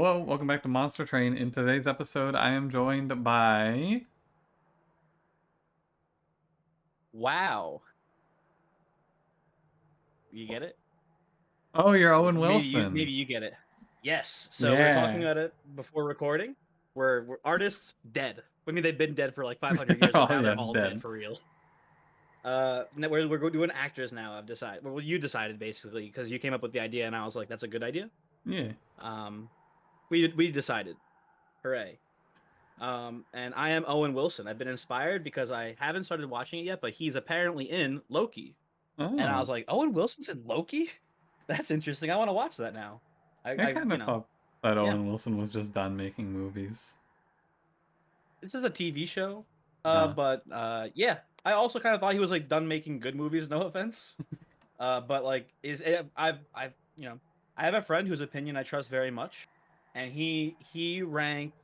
Hello, welcome back to Monster Train. In today's episode, I am joined by... Wow. You get it? Oh, you're Owen Maybe Wilson. you get it. Yes. So we were talking Yeah. about it before recording. We're artists dead. I mean, they've been dead for like 500 years, but Oh, now they're yes, all dead dead. for real. We're doing actors now. I've decided. Well, you decided basically because you came up with the idea, and I was like, "That's a good idea." Yeah. Um, we decided. Hooray! And I am Owen Wilson. I've been inspired because I haven't started watching it yet, but he's apparently in Loki. And I was Oh, like, Owen Wilson's in Loki? That's interesting. I want to watch that now. I kind of thought that Yeah. Owen Wilson was just done making movies. This is a TV show. Uh, But yeah. I also kind of thought he was like done making good movies, no offense. But like I've I have a friend whose opinion I trust very much. And he ranked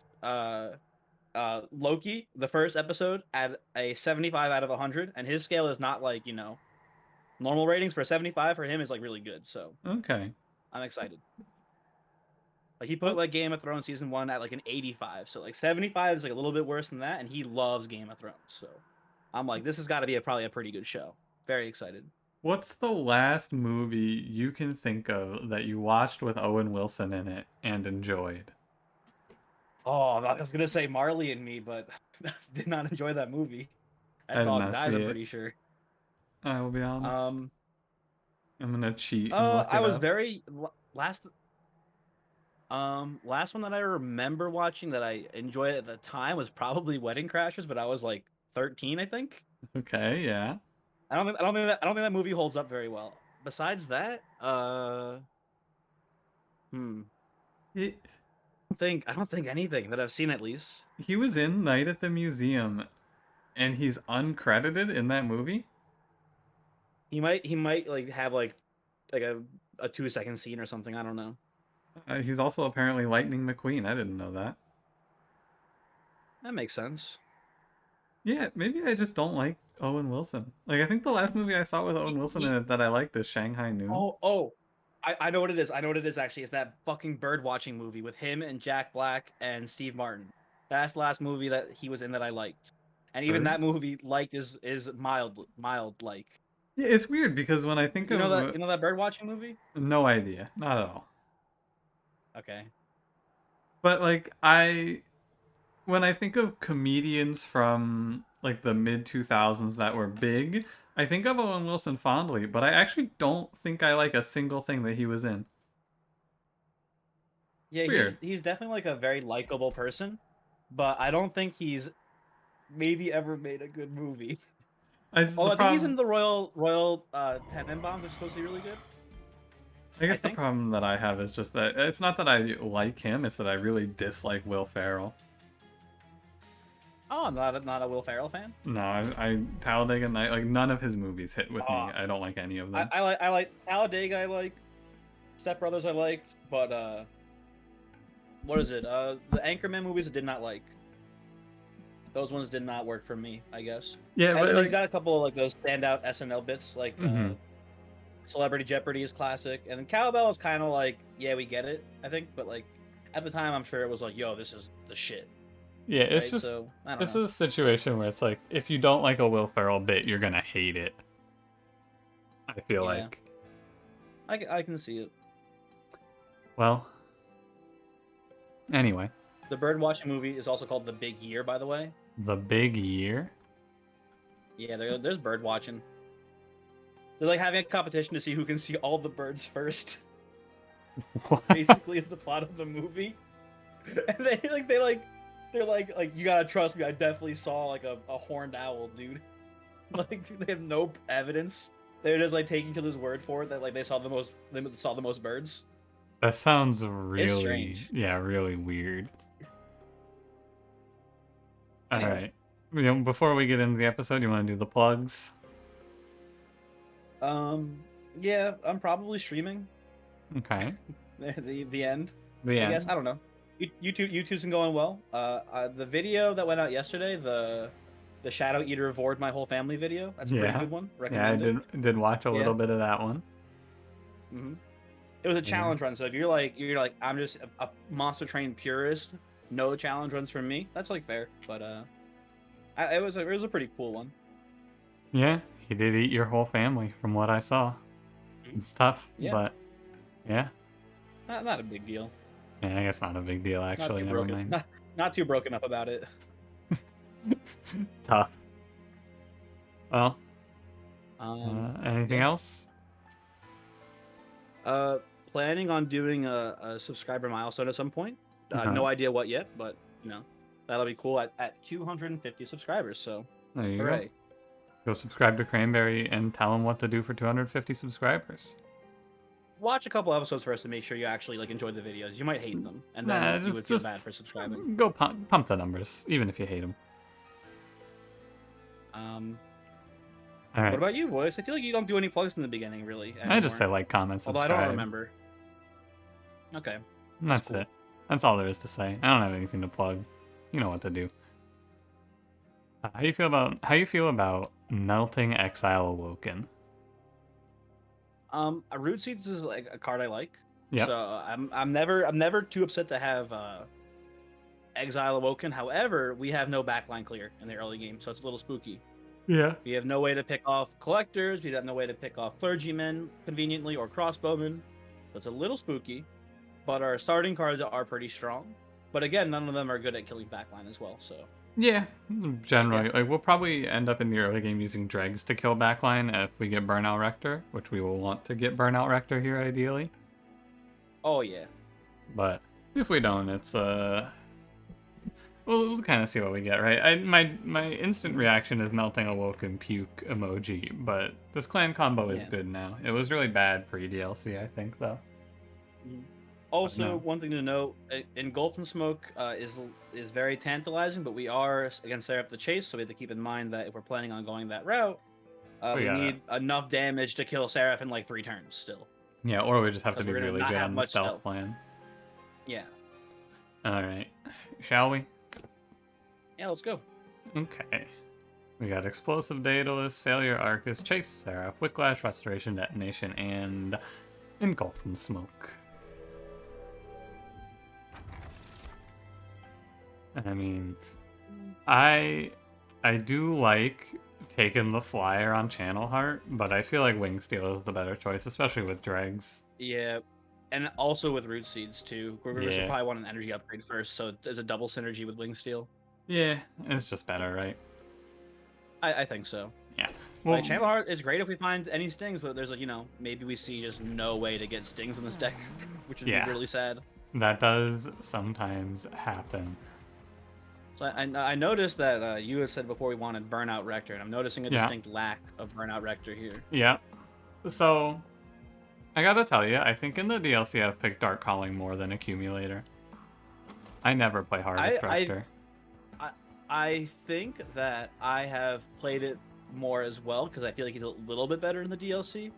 Loki, the first episode, at a 75 out of 100, and his scale is not like, normal ratings. For 75 for him is like really good. So okay. I'm excited. Like he put Well, like Game of Thrones season 1 at like an 85, so like 75 is like a little bit worse than that, and he loves Game of Thrones. So I'm like, this has got to be probably a pretty good show. Very excited. what's the last movie you can think of that you watched with Owen Wilson in it and enjoyed? Oh, I was gonna say Marley and Me, but did not enjoy that movie. I That did dog not dies, see I'm it. pretty sure. I will be honest. Um, I'm gonna cheat and look I it was up. very last one that I remember watching that I enjoyed at the time was probably Wedding Crashers, but I was like 13, I think. Okay, yeah. I don't think that movie holds up very well. Besides that, hmm, It, I don't think anything that I've seen at least. he was in Night at the Museum and he's uncredited in that movie. He might like have like a 2 second scene or something. I don't know. He's also apparently Lightning McQueen. I didn't know that. That makes sense. Yeah, maybe I just don't like Owen Wilson. Like, I think the last movie I saw with Owen He, Wilson in he, it that I liked is Shanghai Noon. oh, I know what it is. I know what it is actually. It's that fucking bird watching movie with him and Jack Black and Steve Martin. That's the last movie that he was in that I liked. And even Bird? that movie liked is mild like. Yeah, it's weird because when I think of You know that bird watching movie? no idea, not at all. Okay. But like when I think of comedians from like the mid 2000s that were big, I think of Owen Wilson fondly, but I actually don't think I like a single thing that he was in. Yeah, Weird. he's definitely like a very likable person, but I don't think he's maybe ever made a good movie. I just Oh, the I think he's problem in the Royal Tenenbaums, which is supposed to be really good. I I guess the think. problem that I have is just that it's not that I like him, it's that I really dislike Will Ferrell. Oh, I'm not a Will Ferrell fan. No, I Talladega Night, like none of his movies hit with Oh, me. I don't like any of them. I like Talladega. I like Step Brothers. I like, but what is it? The Anchorman movies I did not like. Those ones did not work for me, I guess. Yeah, And but then he's like, got a couple of like those standout SNL bits, like hmm Celebrity Jeopardy is classic, and then Cowbell is kind of like, yeah, we get it, I think, but like at the time, I'm sure it was like, yo, this is the shit, yeah, it's right? just So I don't this know. is a situation where it's like if you don't like a Will Ferrell bit, you're gonna hate it. I feel Yeah, like. I can see it. Well, anyway, The bird watching movie is also called The Big Year, by the way. the big year. Yeah, there's bird watching. They're like having a competition to see who can see all the birds first. What? Basically, is the plot of the movie. And they're like you gotta trust me. I definitely saw like a horned owl, dude. Like they have no evidence. They're just like taking to his word for it that like they saw the most birds. That sounds It's really, strange. yeah, really weird. All Anyway, right. Before we get into the episode, you want to do the plugs? um, yeah, I'm probably streaming Okay. the end. The I guess end. I don't know. YouTube's been going well. The video that went out yesterday, the Shadow Eater Avoid My Whole Family video. That's a pretty Yeah. good one. Yeah, I Recommend it. did watch a Yeah. little bit of that one. hmm It was a Yeah. challenge run. So if you're like I'm just a monster train purist, no challenge runs from me. That's like fair, but it was a pretty cool one. Yeah, he did eat your whole family from what I saw. Mhm. It's tough, Yeah, but yeah. not a big deal. Yeah, I guess not a big deal Not actually. too Never broken. mind. Not too broken up about it. Tough. Well, anything Yeah. else? Uh, Planning on doing a subscriber milestone at some point. Uh, No idea what yet, but you know, that'll be cool at 250 subscribers. So, there you go. hooray! Go subscribe to Cranberry and tell him what to do for 250 subscribers. Watch a couple episodes first to make sure you actually like enjoy the videos. You might hate them, and Nah, then you just would feel just bad for subscribing. go pump the numbers, even if you hate them. Um, All what right. about you, Voice? I feel like you don't do any plugs in the beginning, really, I just say anymore. like, comment, Although I don't subscribe. remember. Okay, And that's that's cool. it. That's all there is to say. I don't have anything to plug. You know what to do. How you feel about melting exile awoken? A Root Seeds is like a card I like. Yep. So I'm never too upset to have Exile Awoken. However, we have no backline clear in the early game, so it's a little spooky. Yeah. We have no way to pick off collectors. We have no way to pick off clergymen conveniently or crossbowmen. So it's a little spooky. But our starting cards are pretty strong. But again, none of them are good at killing backline as well. So Yeah, generally. yeah. Like, we'll probably end up in the early game using dregs to kill backline if we get Burnout Rector, which we will want to get Burnout Rector here ideally. Oh yeah. But if we don't, it's we'll kind of see what we get, right? My instant reaction is melting awoken puke emoji, but this clan combo is Yeah. good now. It was really bad pre DLC, I think, though. Mhm. But Also, no. one thing to note: Engulfed in Smoke is very tantalizing, but we are against Seraph the Chase, so we have to keep in mind that if we're planning on going that route, We we gotta, need enough damage to kill Seraph in like 3 turns still, yeah, or we just have to because be we're gonna really not good have on the much stealth stealth. plan. Yeah, All right, shall we? yeah, let's go. Okay. We got Explosive Daedalus, Failure Arcus, Chase Seraph, Whiplash, Restoration, Detonation, and Engulfed in Smoke. I mean, I do like taking the flyer on Channel Heart, but I feel like Wing Steel is the better choice, especially with dregs. Yeah, and also with Root Seeds too. We're should Yeah. probably want an energy upgrade first, so there's a double synergy with Wing Steel. Yeah, it's just better, right? I think so. Yeah. Like Well, Channel Heart is great if we find any stings, but there's like maybe we see just no way to get stings in this deck, which would be yeah, really sad. that does sometimes happen. So I noticed that you had said before we wanted Burnout Rector, and I'm noticing a Yeah. distinct lack of Burnout Rector here. Yeah. So, I gotta tell you, I think in the DLC I've picked Dark Calling more than Accumulator. I never play I Harvest I Rector. I, I think that I have played it more as well because I feel like he's a little bit better in the DLC.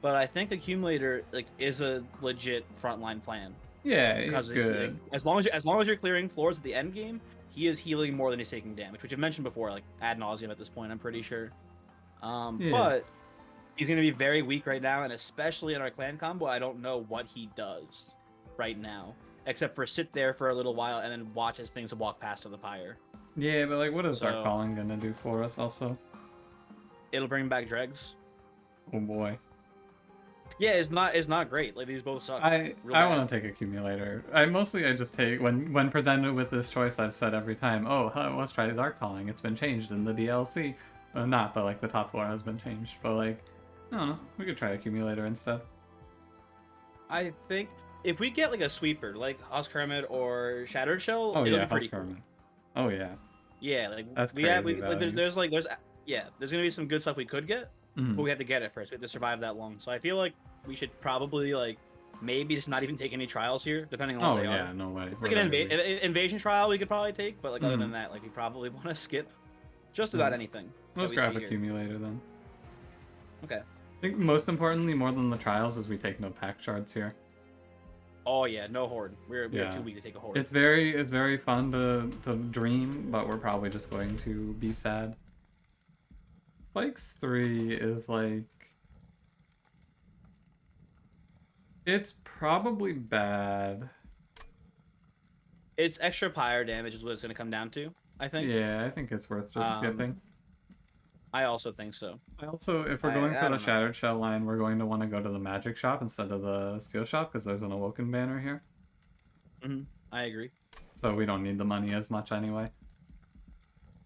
But I think Accumulator like is a legit frontline plan Yeah, he's because good. as long as you're clearing floors at the end game, he is healing more than he's taking damage, which I've mentioned before, like ad nauseum at this point. I'm pretty sure. Yeah. But he's going to be very weak right now, and especially in our clan combo, I don't know what he does right now, except for sit there for a little while and then watch as things walk past to the pyre. Yeah, but like, what is Dark So Calling gonna do for us also? it'll bring back dregs. Oh boy. Yeah, it's not great. Like these both suck. I real I bad. want to take Accumulator. I just take when presented with this choice. I've said every time, oh, let's try Dark Calling. It's been changed in the DLC. Not, but like the top floor has been changed. But like, I don't know. We could try Accumulator instead. I think if we get like a sweeper, like Husk Hermit or Shattered Shell, Oh it'll yeah, be pretty Husk cool. Hermit. Oh yeah, Yeah, like that's we have crazy like, value. there's gonna be some good stuff we could get, but we have to get it first. We have to survive that long. So I feel like we should probably like maybe just not even take any trials here, depending on Oh what they yeah, are. no way. Like an invasion trial we could probably take, but like other than that, like we probably want to skip just about anything. Let's that we grab see here. Accumulator then. Okay. I think most importantly, more than the trials, is we take no pack shards here. Oh yeah, no horde. We're Yeah. too weak to take a horde. It's very fun to dream, but we're probably just going to be sad. Spikes 3 is like, It's probably bad. It's extra pyre damage is what it's gonna come down to, I think. Yeah, I think it's worth just Um, skipping. I also think so. I also, if we're going for I the don't know. Shattered Shell line, we're going to want to go to the Magic Shop instead of the Steel Shop because there's an Awoken banner here. I agree. So we don't need the money as much anyway.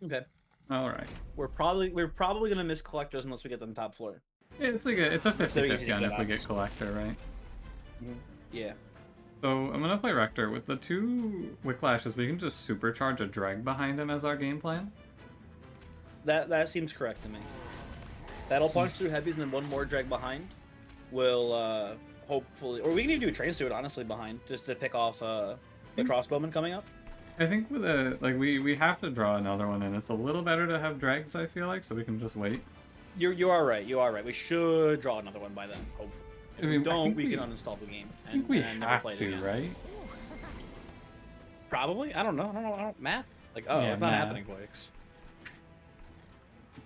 Okay. All right. We're probably gonna miss collectors unless we get them top floor. Yeah, it's a They're easy 50-50 to on get, if we get obviously. Collector, right? Yeah. So I'm gonna play Rector. With the 2 Wicklashes, we can just supercharge a Dreg behind him as our game plan. That seems correct to me. That'll punch through heavies and then one more drag behind will hopefully, or we can even do a train steward honestly behind just to pick off the crossbowman coming up. I think with a like we have to draw another one, and it's a little better to have Dregs. I feel like so we can just wait. You are right. You are right. We should draw another one by then. Hopefully. If I mean, we don't, we we can uninstall the game I think and, we and never have play it to, again. right? Probably. I don't know. I don't math. Like, oh, Yeah, it's not math. happening, boys.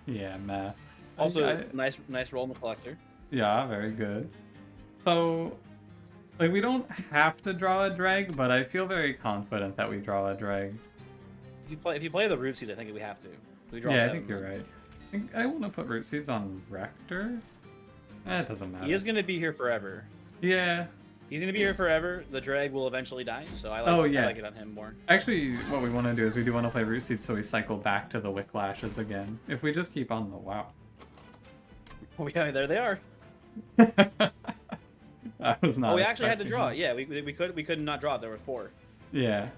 Yeah, math. Also, nice roll in the collector. Yeah, very good. So, like, we don't have to draw a drag, but I feel very confident that we draw a drag. If you play the root seeds, I think we have to. We draw Yeah, I 7, think you're right. I think I want to put root seeds on Rector. It doesn't matter. He is gonna be here forever. Yeah. He's gonna be here forever. The drag will eventually die, so I like, Oh, yeah. I like it on him more. Actually, what we want to do is we do want to play root seeds so we cycle back to the Wicklashes again. If we just keep on the wow. Oh yeah, there they are. I was not. Oh, we actually had to expecting draw. that. Yeah, we could not draw. There were 4. Yeah.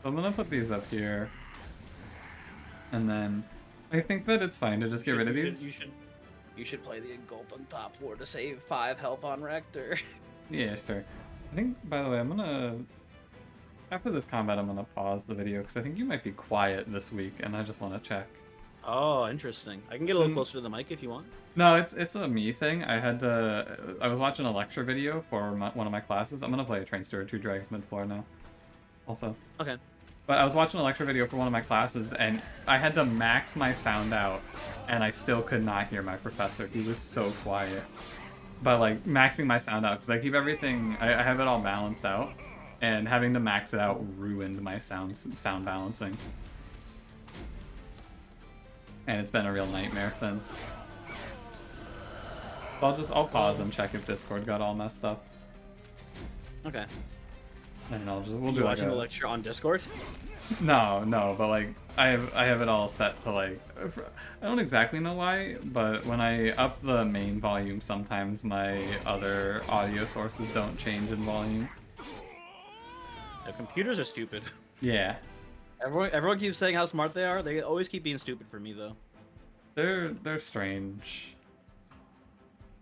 So I'm gonna put these up here, and then I think that it's fine to just get rid of these. You should play the Gold on top 4 to save 5 health on Rector. Yeah, sure. I think, by the way, I'm gonna after this combat, I'm gonna pause the video because I think you might be quiet this week, and I just want to check. Oh, interesting. I can get a little closer to the mic if you want. No, it's a me thing. I was watching a lecture video for one of my classes. I'm gonna play a train steward 2 drags mid floor now. Also. Okay. But I was watching a lecture video for one of my classes, and I had to max my sound out, and I still could not hear my professor. He was so quiet. But like maxing my sound out, because I keep everything, I have it all balanced out, and having to max it out ruined my sound balancing. And it's been a real nightmare since. I'll pause and check if Discord got all messed up. Okay. And we'll Are do you like watching the lecture on Discord? No, but like I have it all set to like I don't exactly know why, but when I up the main volume, sometimes my other audio sources don't change in volume. The computers are stupid. Yeah, Everyone keeps saying how smart they are. They always keep being stupid for me though. they're strange.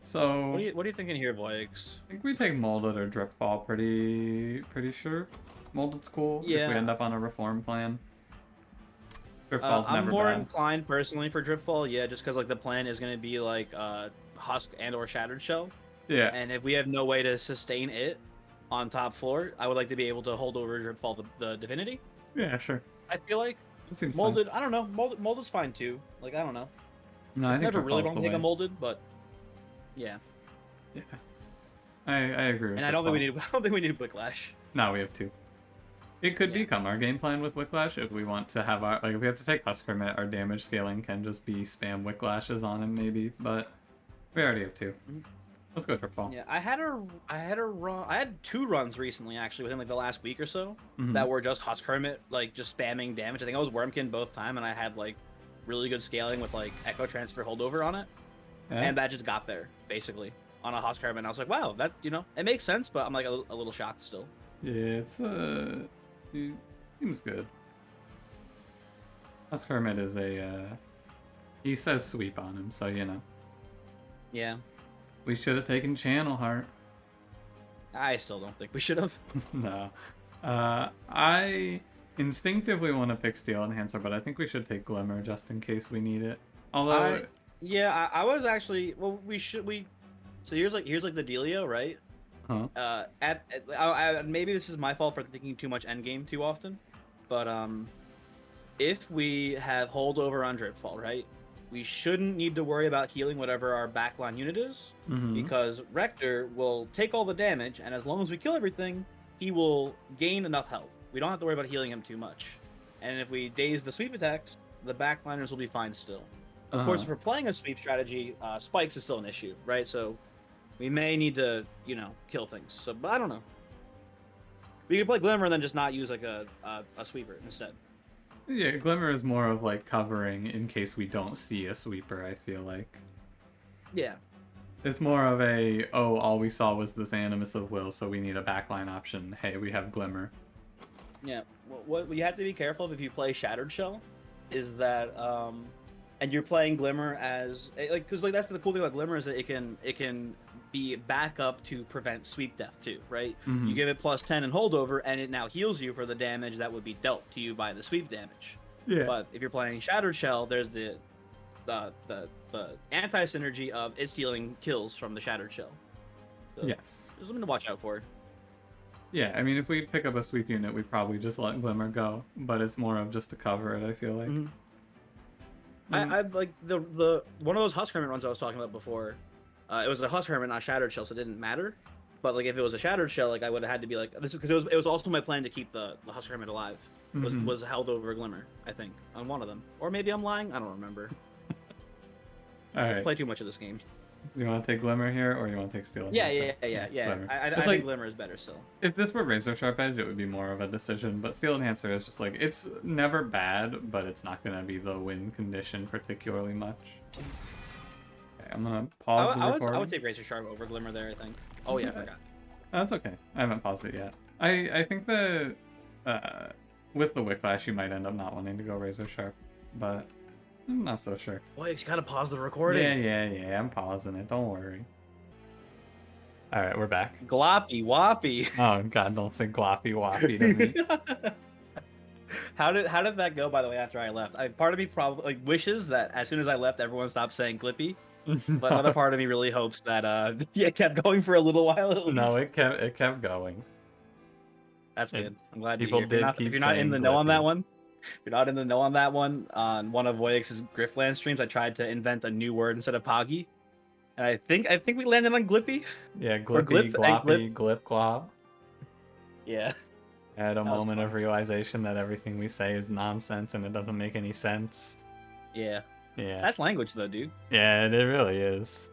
So What are you thinking here, Voix? I think we take molded or drip fall pretty sure. Molded's cool if we Yeah. end up on a reform plan. Drip fall's I'm never more bad. inclined personally for Dripfall, yeah, just because like the plan is gonna be like Husk and or Shattered Shell, Yeah, and if we have no way to sustain it on top floor, I would like to be able to hold over Dripfall the Divinity. yeah, sure. I feel like That seems molded. I don't know. Molded's fine too. Like I don't know. fine. No, I It's think never drip really fall's wrong the to take a way. molded, but yeah. Yeah, I agree with And I drip don't think we fall. need. I don't think we need Whiplash. No, we have 2. It could Yeah. become our game plan with Wicklash if we want to have our like if we have to take Husk Hermit, our damage scaling can just be spam Wicklashes on him maybe, but we already have 2. Mhm. Let's go Drip Fall. Yeah, I had a run. I had 2 runs recently actually within like the last week or so Mhm. that were just Husk Hermit, like just spamming damage. I think I was Wormkin both time, and I had like really good scaling with like Echo Transfer holdover on it, Yeah. and that just got there basically on a Husk Hermit. And I was like, wow, that it makes sense, but I'm like a little shocked still. Yeah, it's he seems good. Husk Hermit is he says sweep on him, so Yeah, we should have taken Channel Heart. I still don't think we should have. No. I instinctively want to pick Steel Enhancer, but I think we should take Glimmer just in case we need it. Although I was actually So here's like the dealio, right? huh? Maybe this is my fault for thinking too much endgame too often, but if we have holdover on Dripfall, right, we shouldn't need to worry about healing whatever our backline unit is, Mm-hmm. because Rector will take all the damage, and as long as we kill everything, he will gain enough health. We don't have to worry about healing him too much. And if we daze the sweep attacks, the backliners will be fine still. Of course, Uh-huh. if we're playing a sweep strategy, spikes is still an issue, right? So we may need to, kill things. So, but I don't know. We could play Glimmer and then just not use like a sweeper instead. Yeah, Glimmer is more of like covering in case we don't see a sweeper, I feel like. Yeah. It's more of a, oh, all we saw was this Animus of Will, so we need a backline option. Hey, we have Glimmer. Yeah. What you have to be careful of if you play Shattered Shell is that and you're playing Glimmer as because that's the cool thing about Glimmer is that it can be backup to prevent sweep death too, right? Mm-hmm. You give it +10 and holdover, and it now heals you for the damage that would be dealt to you by the sweep damage. Yeah. But if you're playing Shattered Shell, there's the anti synergy of it stealing kills from the Shattered Shell. So Yes. there's something to watch out for. Yeah, I mean, if we pick up a sweep unit, we probably just let Glimmer go, but it's more of just to cover it, I feel like. Mm-hmm. I've like the one of those Husk Hermit runs I was talking about before. It was a Husk Hermit, not Shattered Shell, so it didn't matter. But like if it was a Shattered Shell, like I would have had to be like this because it was also my plan to keep the Husk Hermit alive. Was held over Glimmer, I think, on one of them, or maybe I'm lying. I don't remember. All I right. play too much of this game. Do you want to take Glimmer here, or you want to take Steel? Yeah. Glimmer. I think Glimmer is better still. If this were Razor Sharp Edge, it would be more of a decision, but Steel Enhancer is just like, it's never bad, but it's not going to be the win condition particularly much. Okay, I'm going to pause the recording. I would take Razor Sharp over Glimmer there, I think. Oh yeah, I forgot. That's okay. I haven't paused it yet. I think that with the Whiplash, you might end up not wanting to go Razor Sharp, but I'm not so sure. Boy, you gotta pause the recording. Yeah. I'm pausing it. Don't worry. All right, we're back. Gloppy Woppy. Oh God, don't say gloppy woppy to me. How did that go, by the way, after I left? Part of me probably wishes that as soon as I left, everyone stopped saying Glippy. But another part of me really hopes that it kept going for a little while at least. No, it kept going. That's good. I'm glad people to hear. If you're not in the know on that one, if you're not in the know on that one, on one of Voyix's Griffland streams, I tried to invent a new word instead of Poggy. And I think we landed on Glippy. Yeah, Glippy, Gloppy, Glip, Glop. Yeah. I had a moment of realization that everything we say is nonsense and it doesn't make any sense. Yeah. Yeah. That's language though, dude. Yeah, it really is.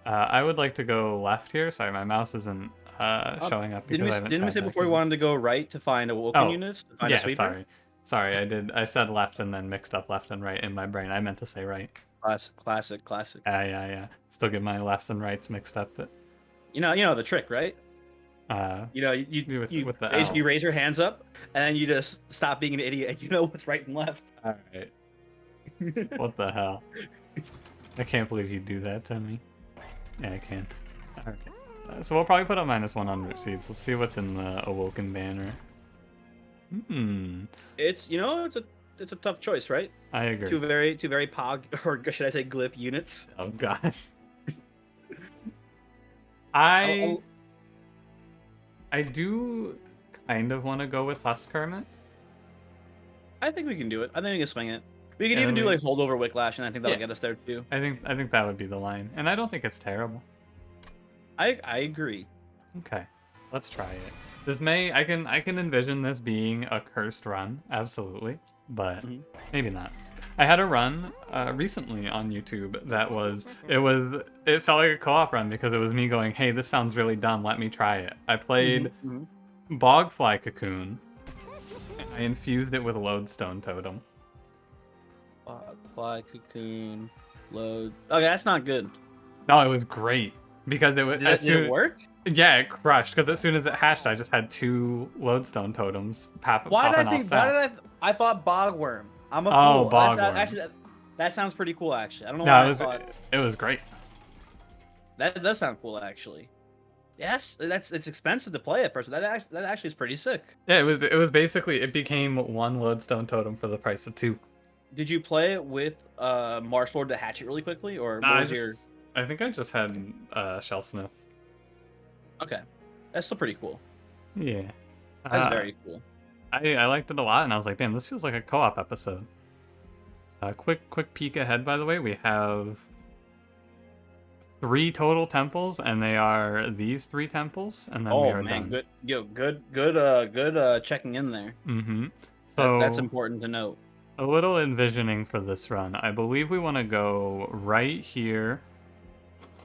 I would like to go left here. Sorry, my mouse isn't showing up because I haven't. Didn't we say before we wanted to go right to find Awoken units? To find a sweeper? Sorry, I did. I said left and then mixed up left and right in my brain. I meant to say right. Classic. Yeah. Still get my lefts and rights mixed up, but you know the trick, right? You with the basically raise your hands up and then you just stop being an idiot and you know what's right and left. All right. What the hell? I can't believe you do that to me. Yeah, I can. All right. So we'll probably put a -1 on root seeds. Let's see what's in the Awoken banner. It's it's a tough choice, right? I agree. Two very pog, or should I say glip units? Oh god. I do kind of want to go with Husk Hermit. I think we can do it. I think we can swing it. We could even do like holdover Wicklash, and I think that'll get us there too. I think that would be the line, and I don't think it's terrible. I agree. Okay, let's try it. This I can envision this being a cursed run, absolutely, but maybe not. I had a run recently on YouTube that it felt like a co-op run because it was me going, hey, this sounds really dumb, let me try it. I played Bogfly Cocoon, and I infused it with Lodestone Totem. Bogfly Cocoon, load. Okay, that's not good. No, it was great because it was. Did it work? Yeah, it crushed because as soon as it hatched, I just had 2 Lodestone Totems popping off. I thought Bogworm. I'm a fool. Bogworm. Actually, that sounds pretty cool. Actually, I don't know why it was great. That does sound cool, actually. Yes, it's expensive to play at first, but that actually is pretty sick. Yeah, it was basically it became 1 Lodestone Totem for the price of 2. Did you play it with Marsh Lord to hatch it really quickly, or what was your? I think I just had Shell Smith. Okay, that's still pretty cool. Yeah, that's very cool. I liked it a lot, and I was like, damn, this feels like a co-op episode. Quick peek ahead, by the way. We have 3 total temples, and they are these 3 temples, and then we Oh are man, done. good, checking in there. Mm-hmm. That's So, important to note. a little envisioning for this run. I believe we want to go right here.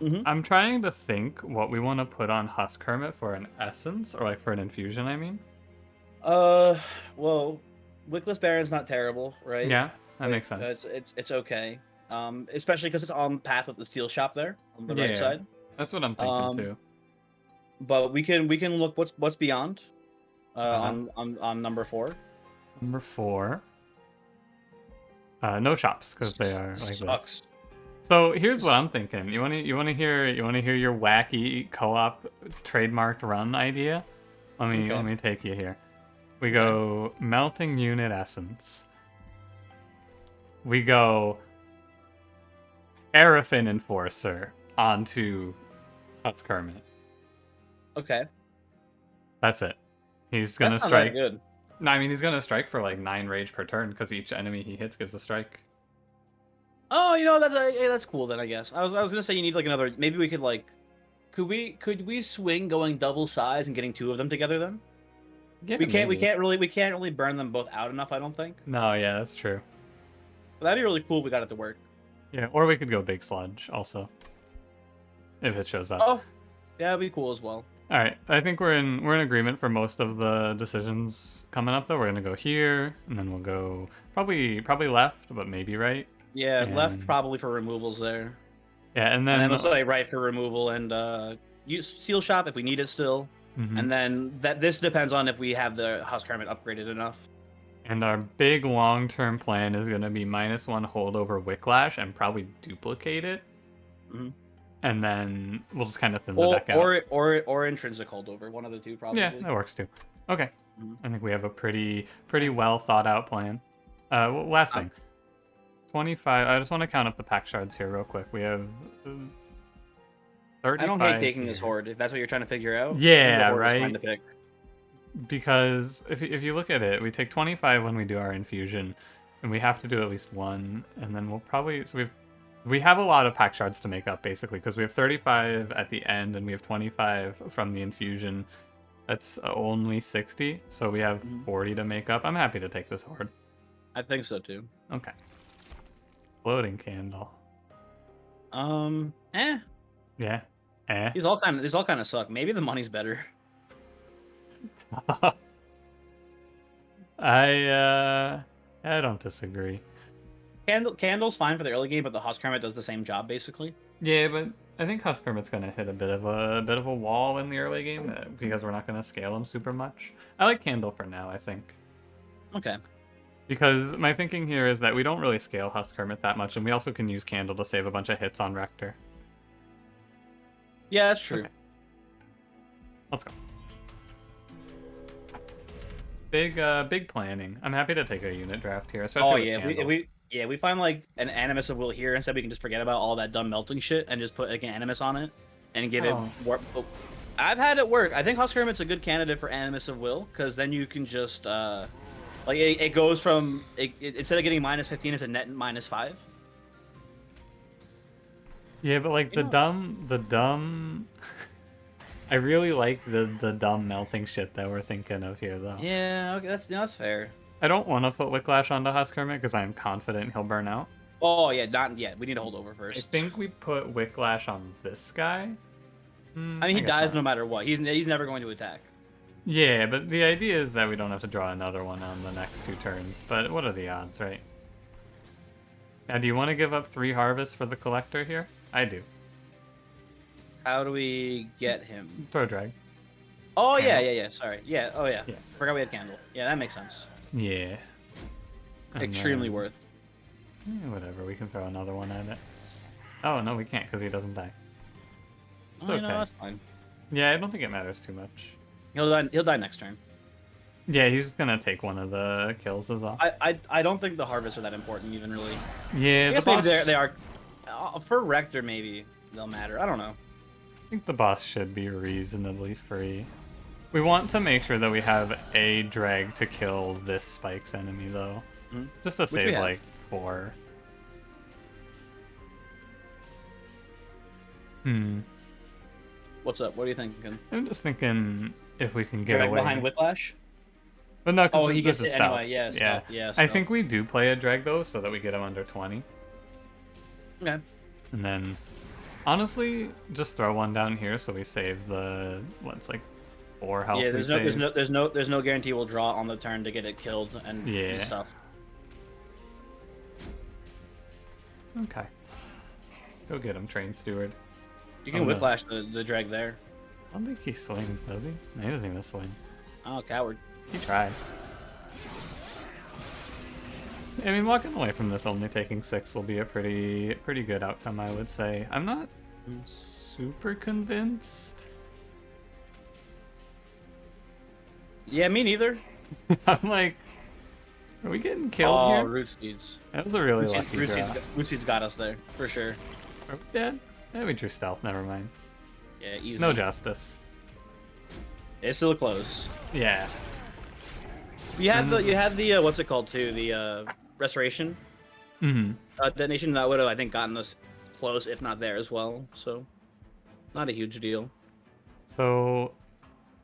Mm-hmm. I'm trying to think what we want to put on Husk Hermit for an essence, or like for an infusion, I mean. Uh, well, Wickless Baron's not terrible, right? Yeah, that Like makes sense. it's okay. Especially because it's on the path with the steel shop there on the right Yeah, side. that's what I'm thinking Um, too. but we can look what's beyond. Uh, On number 4. Number 4. No shops because they are like this. Sucks. So here's what I'm thinking. You wanna hear your wacky co-op trademarked run idea? Let Okay. me take you here. We Okay. go melting unit essence. We go Arafin enforcer onto Husk Hermit. Okay. That's it. He's gonna That's not that strike. good. No, I mean he's gonna strike for like 9 rage per turn because each enemy he hits gives a strike. Oh, that's cool then, I guess. I was gonna say you need like another. Maybe we could like. Could we swing going double size and getting 2 of them together then? Yeah, We can't. We maybe. can't really. We can't really burn them both out enough. I don't think. No, yeah, that's true. But that'd be really cool if we got it to work. Yeah, or we could go big sludge also if it shows up. Oh, yeah, that'd be cool as well. All right, I think we're in agreement for most of the decisions coming up. Though we're gonna go here, and then we'll go probably left, but maybe right. Yeah, left And probably for removals there, yeah, and and then then let's say right for removal and use seal shop if we need it still. mhm. And then this depends on if we have the Husk Hermit upgraded enough. And our big long-term plan is gonna be -1 holdover Wicklash and probably duplicate it, Hmm. and then we'll just kind of thin the deck out. Or intrinsic holdover, one of the two probably. Yeah, that works too. Okay, Mhm. I think we have a pretty well thought out plan. Last thing. 25. I just want to count up the pack shards here real quick. We have 35 I don't hate taking here. this horde if that's what you're trying to figure out. I think the Yeah, horde is fine right. to pick. Because if you look at it, we take 25 when we do our infusion, and we have to do at least one, and then we'll probably we have a lot of pack shards to make up basically because we have 35 at the end and we have 25 from the infusion. That's only 60, so we have Mhm. 40 to make up. I'm happy to take this horde. I think so too. Okay. Floating candle. Eh. Yeah. Eh. These all kind of suck. Maybe the money's better. I don't disagree. Candle's fine for the early game, but the Husk Hermit does the same job basically. Yeah, but I think Husk Hermit's gonna hit a bit of a wall in the early game because we're not gonna scale him super much. I like Candle for now, I think. Okay. Because my thinking here is that we don't really scale Husk Hermit that much, and we also can use Candle to save a bunch of hits on Rector. Yeah, that's true. Okay. Let's go. Big planning. I'm happy to take a unit draft here, especially Oh with yeah, Candle. we find like an Animus of Will here, instead we can just forget about all that dumb melting shit and just put like an Animus on it and give it Oh. warp. Oh, I've had it work. I think Husk Hermit's a good candidate for Animus of Will because then you can just like it goes from instead of getting -15, it's a net -5. Yeah, but like You know- the dumb. I really like the dumb melting shit that we're thinking of here, though. Yeah, okay, that's fair. I don't want to put Wicklash onto Husk Hermit because I'm confident he'll burn out. Oh yeah, not yet. We need to hold over I first. think we put Wicklash on this guy. I mean, he guess dies not. no matter what. He's never going to attack. Yeah, but the idea is that we don't have to draw another one on the next 2 turns. But what are the odds, right? Now, do you want to give up 3 harvests for the collector here? I do. How do we get him? Throw drag. Oh yeah, Candle. yeah. Sorry. Yeah. Oh yeah. Yeah. Forgot we had candle. Yeah, that makes sense. Yeah. And Extremely then- worth. Whatever, we can throw another one at it. Oh, no, we can't because he doesn't die. It's Oh, okay. no, that's fine. Yeah, I don't think it matters too much. He'll die. He'll die next turn. Yeah, he's just gonna take one of the kills as well. I don't think the harvests are that important even really. Yeah, I the guess boss. maybe they are. For Rector maybe they'll matter. I don't know. I think the boss should be reasonably free. We want to make sure that we have a drag to kill this Spike's enemy though, Mhm. just to we save have. like 4. Hmm. What's up? What are you thinking? I'm just thinking if we can get Drag behind away. Whiplash? But no, because Oh, he this gets is hit stealth. anyway. Yeah, Yeah. stealth. Yeah, I stealth. think we do play a drag though, so that we get him under 20. Okay. And then, honestly, just throw one down here so we save the, what's like 4 Yeah, health we save. there's no guarantee we'll draw on the turn to get it killed and Yeah. stuff. Okay. Go get him, Train Steward. You Oh, can no. Whiplash the drag there. I don't think he swings, does he? No, he doesn't even swing. Oh, coward. He tried. I mean, walking away from this only taking 6 will be a pretty good outcome, I would say. I'm not super convinced. Yeah, me neither. I'm like, are we getting killed Oh, here? Root Seeds. That was a really lucky draw. Root Seeds got us there, for sure. Are we dead? Yeah, we drew stealth, never mind. Yeah, easy. No justice. It's still close. Yeah. You had the what's it called too? The restoration Mm-hmm. detonation that would have I think gotten us close, if not there as well. So, not a huge deal. So,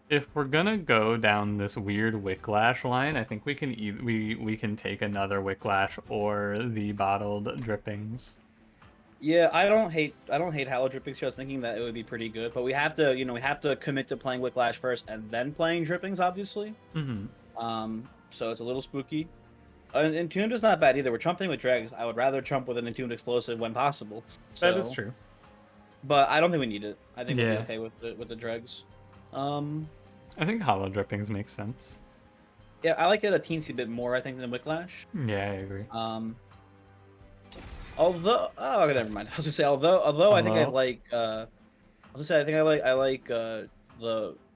if we're gonna go down this weird Wicklash line, I think we can we can take another Wicklash or the bottled drippings. Yeah, I don't hate Hallow Drippings. I was thinking that it would be pretty good, but we have to commit to playing Wicklash first and then playing Drippings, obviously. Mm-hmm. So it's a little spooky. Entombed is not bad either. We're chumping with drags. I would rather chump with an Entombed Explosive when possible. So, That is true. But I don't think we need it. I think we'll Yeah. be okay with the dregs. I think hollow drippings makes sense. Yeah, I like it a teensy bit more, I think, than Wicklash. Yeah, I agree. Although, oh, okay, never mind. I was gonna say, although I think I like, I was gonna say, I like the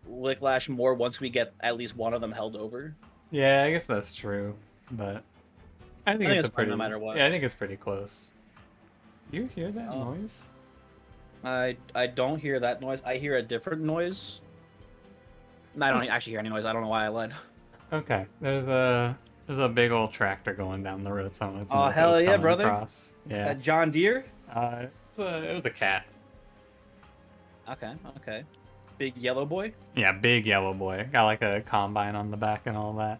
Wicklash more once we get at least one of them held over. Yeah, I guess that's true, but I think it's a fine pretty. no matter what. Yeah, I think it's pretty close. You hear that noise? I don't hear that noise. I hear a different noise. No, I don't actually hear any noise. I don't know why I lied. Okay, there's a big old tractor going down the road. So I wanted to know Oh, if it hell was yeah, coming brother. across. Yeah. John Deere. It was a cat. Okay. Big yellow boy. Yeah, big yellow boy. Got like a combine on the back and all that.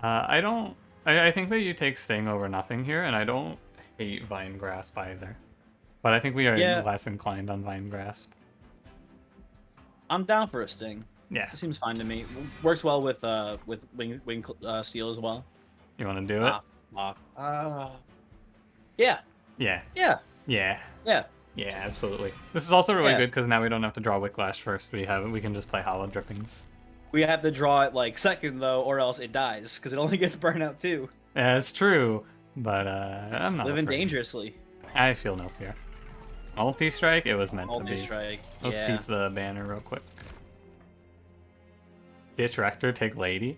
I think that you take Sting over nothing here, and I don't hate Vine Grasp either. But I think we are less inclined on Vine Grasp. I'm down for a Sting. Yeah. It seems fine to me. Works well with wing steel as well. You want to do it? Yeah. Yeah. Yeah. Yeah. Yeah. Yeah, absolutely. This is also really Yeah. good because now we don't have to draw Wicklash first. We can just play Hollow Drippings. We have to draw it like second though, or else it dies because it only gets burned out too. Yeah, it's true, but I'm not Living afraid. dangerously. I feel no fear. Multi-strike, it was meant to be. Multi-strike. Let's Yeah. peep the banner real quick. Ditch Rector, take Lady.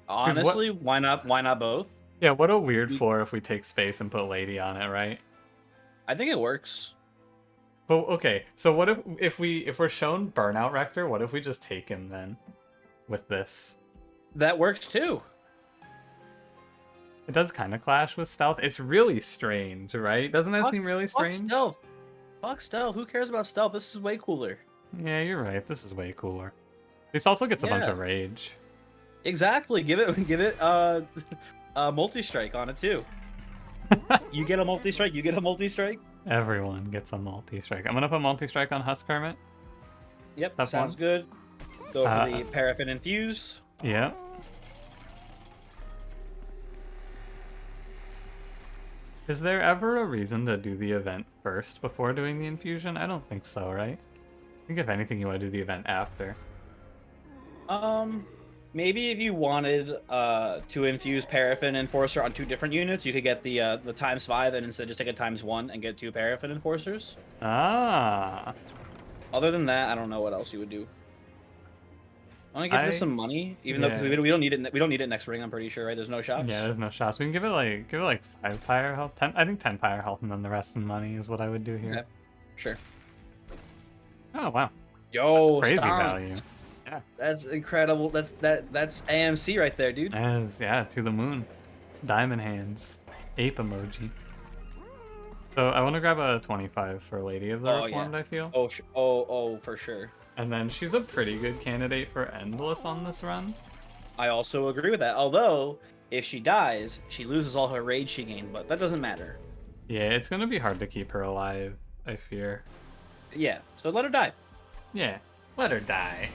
Honestly, why not? Why not both? Yeah, what a weird four if we take space and put Lady on it, right? I think it works. But okay, so what if we're shown Burnout Rector? What if we just take him then, with this? That works too. It does kind of clash with stealth. It's really strange, right? Doesn't that seem really strange? Fuck stealth. Fuck stealth. Who cares about stealth? This is way cooler. Yeah, you're right. This is way cooler. This also gets a bunch of rage. Exactly. Give it multi-strike on it too. You get a multi-strike. You get a multi-strike. Everyone gets a multi-strike. I'm gonna put multi-strike on Husk Hermit. Yep, Tough sounds one. good. Go for the paraffin infuse. Yeah. Is there ever a reason to do the event first before doing the infusion? I don't think so, right? I think if anything, you want to do the event after. Maybe if you wanted to infuse paraffin enforcer on 2 different units, you could get the ×5 and instead just take a ×1 and get 2 paraffin enforcers. Ah. Other than that, I don't know what else you would do. I want to give this some money, even though 'cause we don't need it. We don't need it next ring. I'm pretty sure, right? There's no shops. Yeah, there's no shots. We can give it like 5 fire health, 10. I think 10 fire health, and then the rest in money is what I would do here. Okay. Sure. Oh wow. Yo, Crazy Stomp. value. Yeah. That's incredible. That's AMC right there, dude. As to the moon. Diamond hands. Ape emoji. So I want to grab a 25 for Lady of the Oh yeah. Reformed, I feel. Oh, for sure. And then she's a pretty good candidate for Endless on this run. I also agree with that. Although, if she dies, she loses all her rage she gained, but that doesn't matter. Yeah, it's going to be hard to keep her alive, I fear. Yeah, so let her die. Yeah, let her die.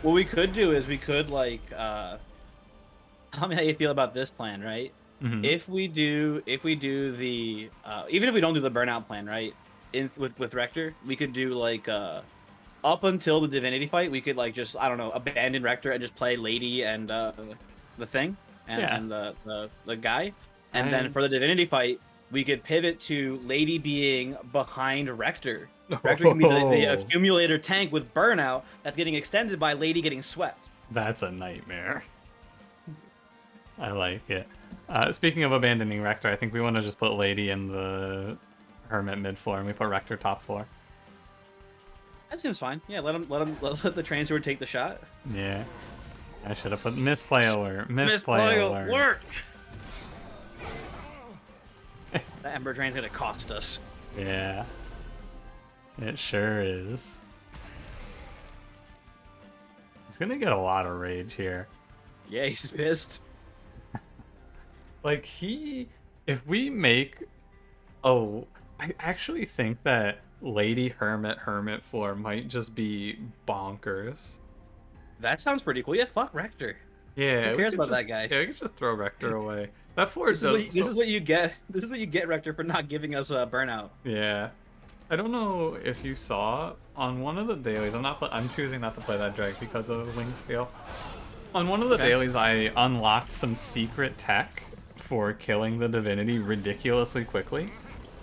What we could do is we could like tell me how you feel about this plan, right? Hmm. If we do the even if we don't do the burnout plan, right? With Rector, we could do like up until the Divinity fight, we could like just I don't know abandon Rector and just play Lady and the thing Yeah. and the guy, and then I. for the Divinity fight, we could pivot to Lady being behind Rector. Rector can be the Oh, accumulator tank with burnout that's getting extended by Lady getting swept. that's a nightmare. I like it. Speaking of abandoning Rector, I think we want to just put Lady in the Hermit mid floor and we put Rector top floor. That seems fine. Yeah, let the transfer take the shot. Yeah. I should have put misplay alert. Misplay Misplay alert. alert. That Ember Drain's gonna cost us. Yeah. It sure is. He's gonna get a lot of rage here. Yeah, he's pissed. Like, if we make. Oh, I actually think that Lady Hermit floor might just be bonkers. That sounds pretty cool. Yeah, fuck Rector. Yeah, Who we cares could about that just guy? yeah, we could just throw Rector away. That floor This is what does this is what you get. This is what you get, Rector, for not giving us a burnout. yeah. I don't know if you saw on one of the dailies. I'm choosing not to play that drag because of Wing Steel. On one of the Okay. dailies, I unlocked some secret tech for killing the Divinity ridiculously quickly.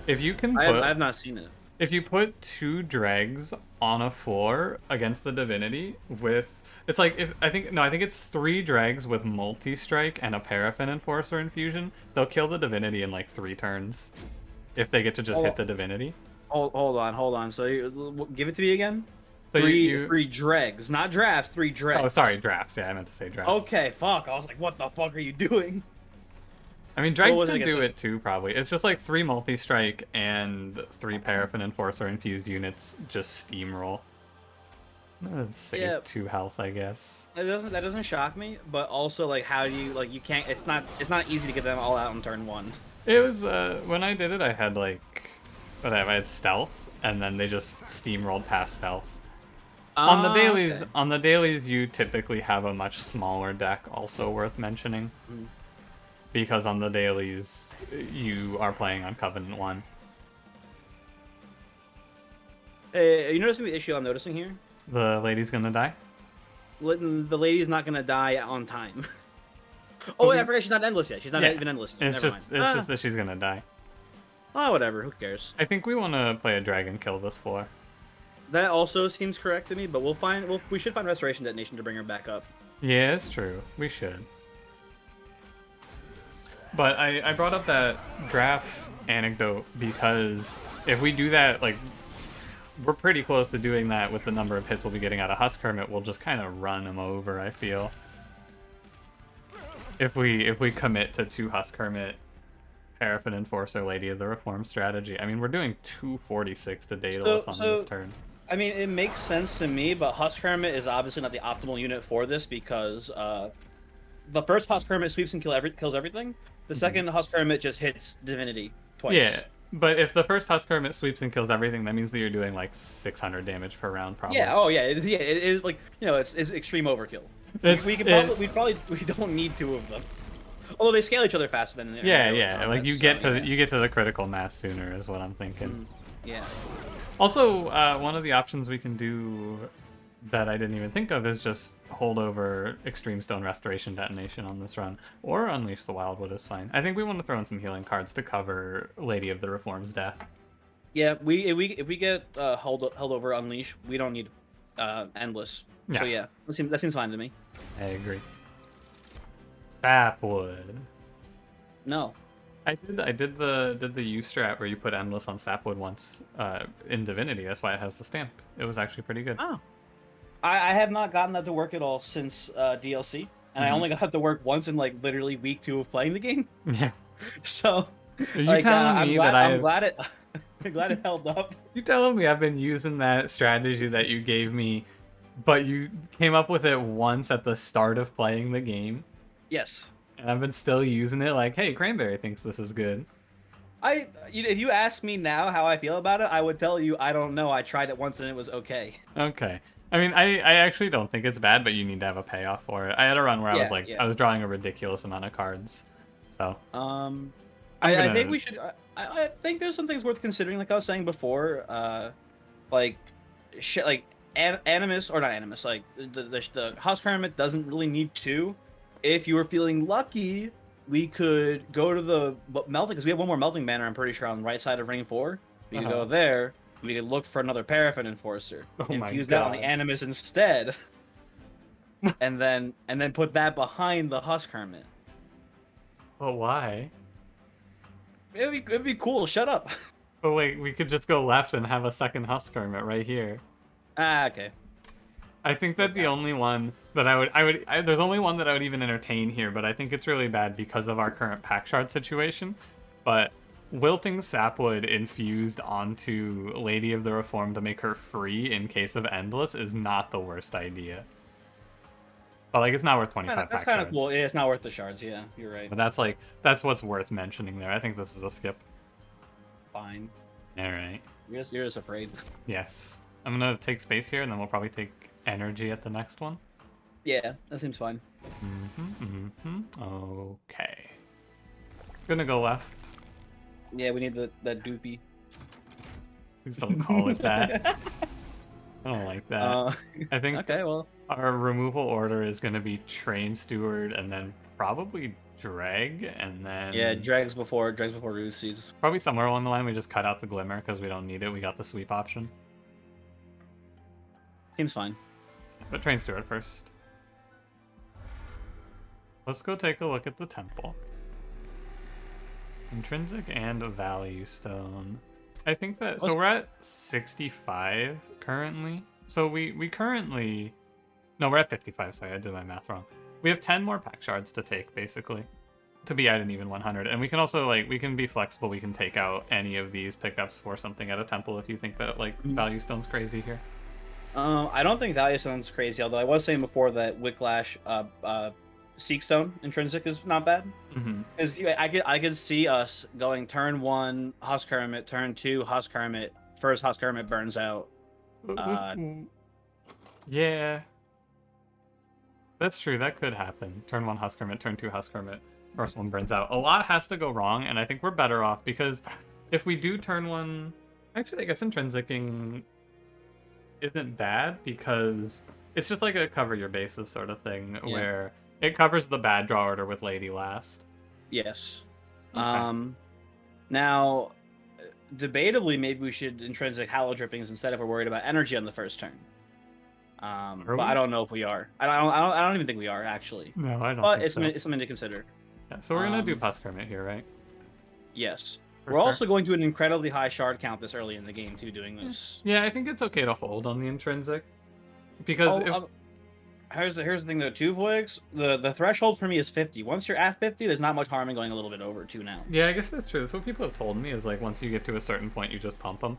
If you can I have put not seen it. if you put two dregs on a floor against the Divinity with it's like if I think no, I think it's three dregs with multi-strike and a paraffin enforcer infusion, they'll kill the Divinity in like 3 turns if they get to just hit Hold, the Divinity. hold on. So give it to me again. So Three dregs, not drafts. Three oh, dregs. sorry, drafts. Yeah, I meant to say drafts. Okay, fuck. I was like, what the fuck are you doing? I mean, What dregs was it can against do it? it too, probably. It's just like 3 multi-strike and 3 paraffin enforcer infused units just steamroll. Save Yeah, 2 health, I guess. that doesn't shock me, but also like how do you like you can't it's not easy to get them all out on turn one. It was when I did it, I had like whatever. I had stealth, and then they just steamrolled past stealth. Okay. On the dailies, you typically have a much smaller deck. Also worth mentioning, Mm. because on the dailies, you are playing on Covenant 1. Hey, are you noticing the issue I'm noticing here? The lady's gonna die. The lady's not gonna die on time. Oh wait, I forgot she's not endless yet. She's not Yeah. even endless yet. It's Never just mind. it's just that she's gonna die. Oh, whatever. Who cares? I think we want to play a dragon kill this floor. That also seems correct to me, but we should find Restoration Detonation to bring her back up. Yeah, it's true. We should. But I brought up that draft anecdote because if we do that, like, we're pretty close to doing that with the number of hits we'll be getting out of Husk Hermit. We'll just kind of run him over, I feel. If we commit to 2 Husk Hermit, Paraffin Enforcer, Lady of the Reform strategy. I mean, we're doing 246 to Daedalus on this turn. I mean, it makes sense to me, but Husk Hermit is obviously not the optimal unit for this because the first Husk Hermit sweeps and kills everything. The second Husk Hermit just hits Divinity twice. Yeah, but if the first Husk Hermit sweeps and kills everything, that means that you're doing like 600 damage per round, probably. Yeah. Oh yeah. It is like it's extreme overkill. We don't need 2 of them. Although they scale each other faster than Yeah. Like you get to the critical mass sooner, is what I'm thinking. Yeah. Also, one of the options we can do that I didn't even think of is just hold over Extreme Stone Restoration Detonation on this run, or Unleash the Wildwood is fine. I think we want to throw in some healing cards to cover Lady of the Reform's death. Yeah. If we get held over Unleash, we don't need Endless. Yeah. So yeah, that seems fine to me. I agree. Sapwood. No. I did the U strat where you put Endless on Sapwood once in Divinity. That's why it has the stamp. It was actually pretty good. Oh. I have not gotten that to work at all since DLC, and I only got it to work once in like literally week 2 of playing the game. Yeah. So Are you Like telling I'm me that glad I I'm have? glad it I'm glad it held up. You telling me I've been using that strategy that you gave me, but you came up with it once at the start of playing the game, Yes. and I've been still using it like, hey, Cranberry thinks this is good. If you ask me now how I feel about it, I would tell you I don't know. I tried it once and it was okay. Okay. I mean, I actually don't think it's bad, but you need to have a payoff for it. I had a run where I was Yeah, like, yeah. I was drawing a ridiculous amount of cards. So, Um, I'm I think gonna. we should. I think there's some things worth considering. Like I was saying before, like shit, like animus or not animus. Like the Husk Hermit doesn't really need two. If you were feeling lucky, we could go to the melting because we have one more melting banner. I'm pretty sure on the right side of ring 4. We could go Uh, there. We could look for another paraffin enforcer. oh my Infuse that on the god. animus instead, and then put that behind the Husk Hermit. But why? It'd be cool. Shut up. Oh wait, we could just go left and have a second Husk Hermit right here. Okay. I think that Get the that. only one that there's only one that I would even entertain here, but I think it's really bad because of our current pack shard situation. But wilting sapwood infused onto Lady of the Reform to make her free in case of Endless is not the worst idea. But like, it's not worth 25 That's pack kind of cool. shards. Yeah, it's not worth the shards. Yeah, you're right. But that's what's worth mentioning there. I think this is a skip. Fine. All right. You're just afraid. Yes. I'm gonna take space here, and then we'll probably take energy at the next one. Yeah, that seems fine. Okay. Gonna go left. Yeah, we need that doopy. Please don't call it that. I don't like that. I think Okay, well. our removal order is gonna be Train Steward, and then probably Dreg, and then Yeah, dregs before root seeds. probably somewhere along the line we just cut out the Glimmer because we don't need it. We got the sweep option. Seems fine. But Train Steward first. Let's go take a look at the temple. Intrinsic and Value Stone. I think that so we're at 65 currently. So we currently no, we're at 55. Sorry, I did my math wrong. We have 10 more pack shards to take basically to be at an even 100. And we can also like we can be flexible. We can take out any of these pickups for something at a temple if you think that like Value Stone's crazy here. I don't think Value Stone's crazy, although I was saying before that Wicklash, Seek Stone intrinsic is not bad. Because I could see us going turn 1 Husk Hermit, turn 2 Husk Hermit, first Husk Hermit burns out. Yeah. That's true. That could happen. Turn 1 Husk Hermit, turn 2 Husk Hermit. First one burns out. A lot has to go wrong, and I think we're better off because if we do turn 1... Actually, I guess intrinsicing isn't bad because it's just like a cover your bases sort of thing where it covers the bad draw order with Lady last. Yes. Okay. Now, debatably, maybe we should intrinsic Hallow Drippings instead if we're worried about energy on the first turn. But I don't know if we are. I don't even think we are actually. No, I don't. But think it's so. it's something to consider. Yeah, so we're gonna do Husk Hermit here, right? Yes. For We're sure. also going to an incredibly high shard count this early in the game too. Doing this. Yeah, I think it's okay to hold on the intrinsic because here's the thing though, too, Voix. The threshold for me is 50. Once you're at 50, there's not much harm in going a little bit over too now. Yeah, I guess that's true. That's what people have told me is like once you get to a certain point, you just pump them.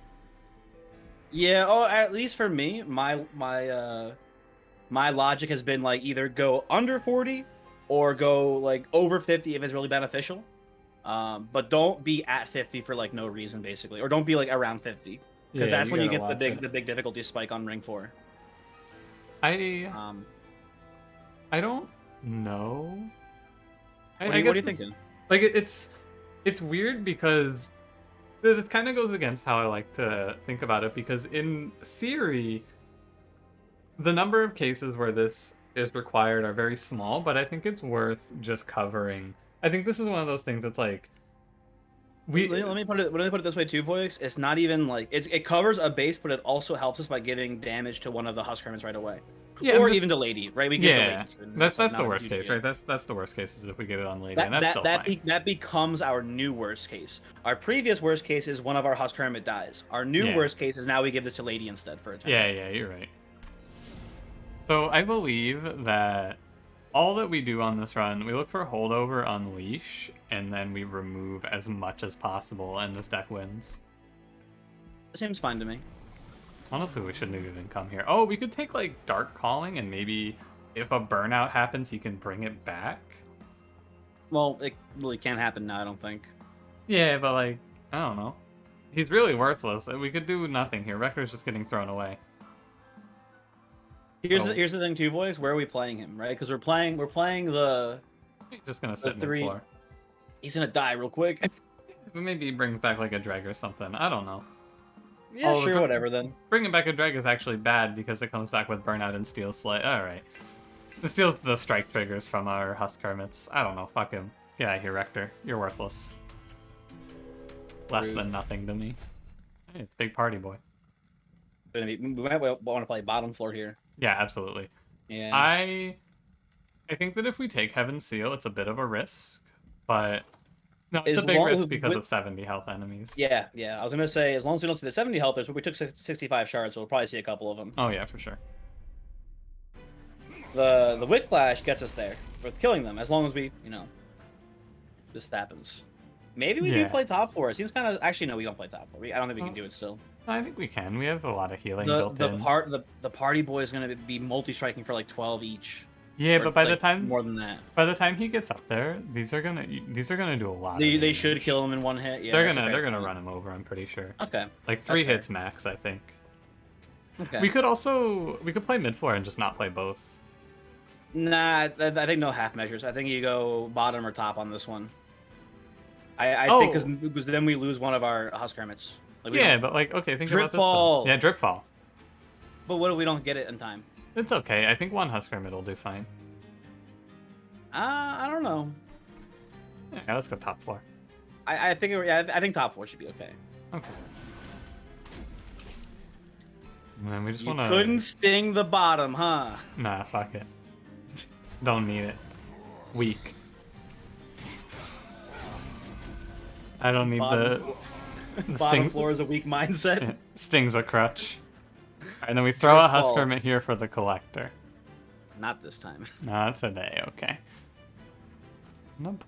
Yeah. Oh, at least for me, my logic has been like either go under 40 or go like over 50 if it's really beneficial. But don't be at 50 for like no reason basically, or don't be like around 50 because that's when you get the big difficulty spike on ring 4. I don't know. What are you thinking? Like it's weird because this kind of goes against how I like to think about it because in theory the number of cases where this is required are very small, but I think it's worth just covering. I think this is one of those things that's like let me put it this way too, Voix. It's not even like it covers a base, but it also helps us by giving damage to one of the Husk Hermits right away. Yeah, or even to Lady, right? We give the Lady. That's the worst case, right? That's the worst case is if we get it on Lady, and that's still fine. That becomes our new worst case. Our previous worst case is one of our Husk Hermit dies. Our new worst case is now we give this to Lady instead for a turn. Yeah, you're right. So I believe that all that we do on this run, we look for holdover, unleash, and then we remove as much as possible, and this deck wins. It seems fine to me. Honestly, we shouldn't have even come here. Oh, we could take like Dark Calling, and maybe if a burnout happens, he can bring it back. Well, it really can't happen now, I don't think. Yeah, but like, I don't know. He's really worthless. We could do nothing here. Rector's just getting thrown away. Here's the thing too, boys. Where are we playing him, right? Because we're playing the He's just gonna sit in the three. floor. He's gonna die real quick. Maybe he brings back like a drag or something. I don't know. Yeah, Oh, sure, whatever then. Bringing back a drag is actually bad because it comes back with burnout and steel slay. All right, it steals the strike triggers from our Husk Hermits. I don't know. Fuck him. Get out of here, Rector. You're worthless. Less than nothing to me. Hey, it's big party boy. We might want to play bottom floor here. Yeah, absolutely. Yeah. I think that if we take Heaven's Seal, it's a bit of a risk, but no, it's a big risk because of 70 health enemies. Yeah, yeah. I was gonna say as long as we don't see the 70 healthers, but we took 65 shards, so we'll probably see a couple of them. Oh yeah, for sure. The Whiplash gets us there with killing them, as long as we, this happens. Maybe we do play top floor. It seems kind of. Actually, no, we don't play top floor. I don't think we can do it still. I think we can. We have a lot of healing built in. The party boy is gonna be multi-striking for like 12 each. Yeah, but by like the time more than that, by the time he gets up there, these are gonna do a lot. They should kill him in one hit. Yeah, they're gonna run him over. I'm pretty sure. Okay. Like 3 hits max, I think. Okay. We could play mid floor and just not play both. Nah, I think no half measures. I think you go bottom or top on this one. I think because then we lose one of our Husk Hermits. Like but like, okay, think drip about this. fall. Yeah, drip fall. But what if we don't get it in time? It's okay. I think one Husk Hermit will do fine. I don't know. Yeah, let's go top floor. I think top floor should be okay. Okay. And then we just You want to. couldn't sting the bottom, huh? Nah, fuck it. Don't need it. Weak. I don't need the bottom floor is a weak mindset. Sting's a crutch. Alright, then we throw a Husk Hermit here for the collector. Not this time. Not today, okay. I'm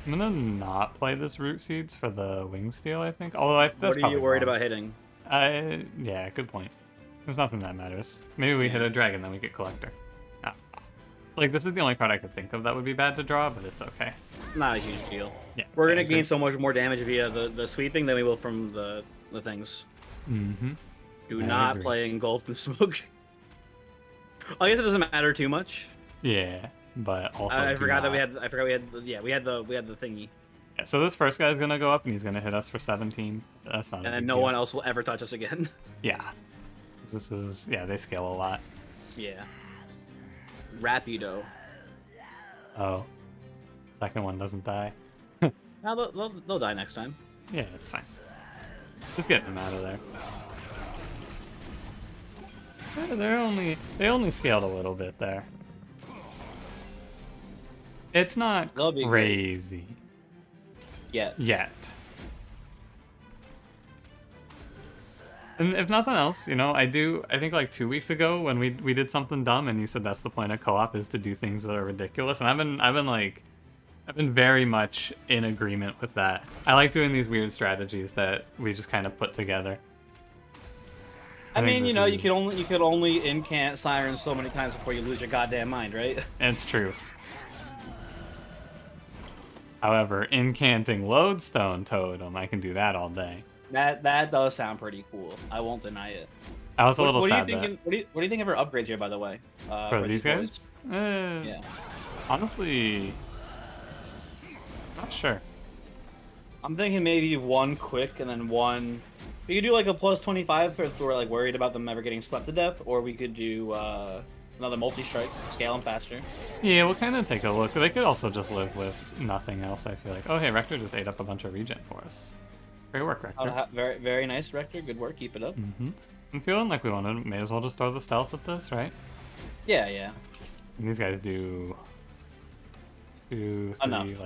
gonna not play this Root Seeds for the Wing Steel, I think. Although that's what are you worried about hitting? Yeah, good point. There's nothing that matters. Maybe we hit a dragon, then we get collector. Ah. Like, this is the only card I could think of that would be bad to draw, but it's okay. Not a huge deal. Yeah, we're gonna gain so much more damage via the sweeping than we will from the things. Mm-hmm. Do not play engulfed in smoke. I guess it doesn't matter too much. Yeah, but also I forgot we had the thingy. Yeah, so this first guy's gonna go up and he's gonna hit us for 17. That's not. And then no one else will ever touch us again. Yeah. They scale a lot. Yeah. Rapido. Oh. Second one doesn't die. They'll die next time. Yeah, it's fine. Just get them out of there. They only scaled a little bit there. It's not crazy. Yet. And if nothing else, I think like 2 weeks ago when we did something dumb and you said that's the point of co-op is to do things that are ridiculous, and I've been very much in agreement with that. I like doing these weird strategies that we just kind of put together. I mean, you could only incant Siren so many times before you lose your goddamn mind, right? It's true. However, incanting Lodestone Totem, I can do that all day. That does sound pretty cool. I won't deny it. I was a little sad that... What do you think of our upgrades here, by the way? For these guys? Yeah. Honestly, not sure. I'm thinking maybe one quick and then one... We could do like a plus 25 if we're like worried about them ever getting swept to death, or we could do another multi-strike, scale them faster. Yeah, we'll kind of take a look. They could also just live with nothing else, I feel like. Oh, hey, Rector just ate up a bunch of regen for us. Great work, Rector. Very, very nice, Rector. Good work. Keep it up. Mm-hmm. I'm feeling like may as well just throw the stealth at this, right? Yeah, yeah. And these guys do 2, 3, Enough.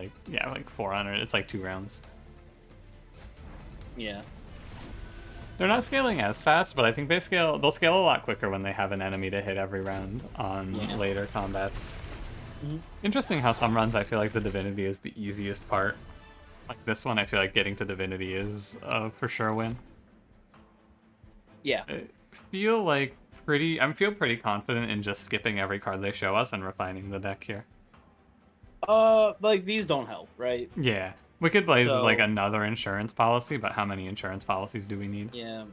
like 400. It's like 2 rounds. Yeah. They're not scaling as fast, but I think they'll scale a lot quicker when they have an enemy to hit every round on Yeah. later combats. Mm-hmm. Interesting how some runs I feel like the Divinity is the easiest part. Like this one, I feel like getting to Divinity is for sure a win. Yeah. I feel pretty confident in just skipping every card they show us and refining the deck here. Like these don't help, right? Yeah. We could play like So another insurance policy, but how many insurance policies do we need? yeah,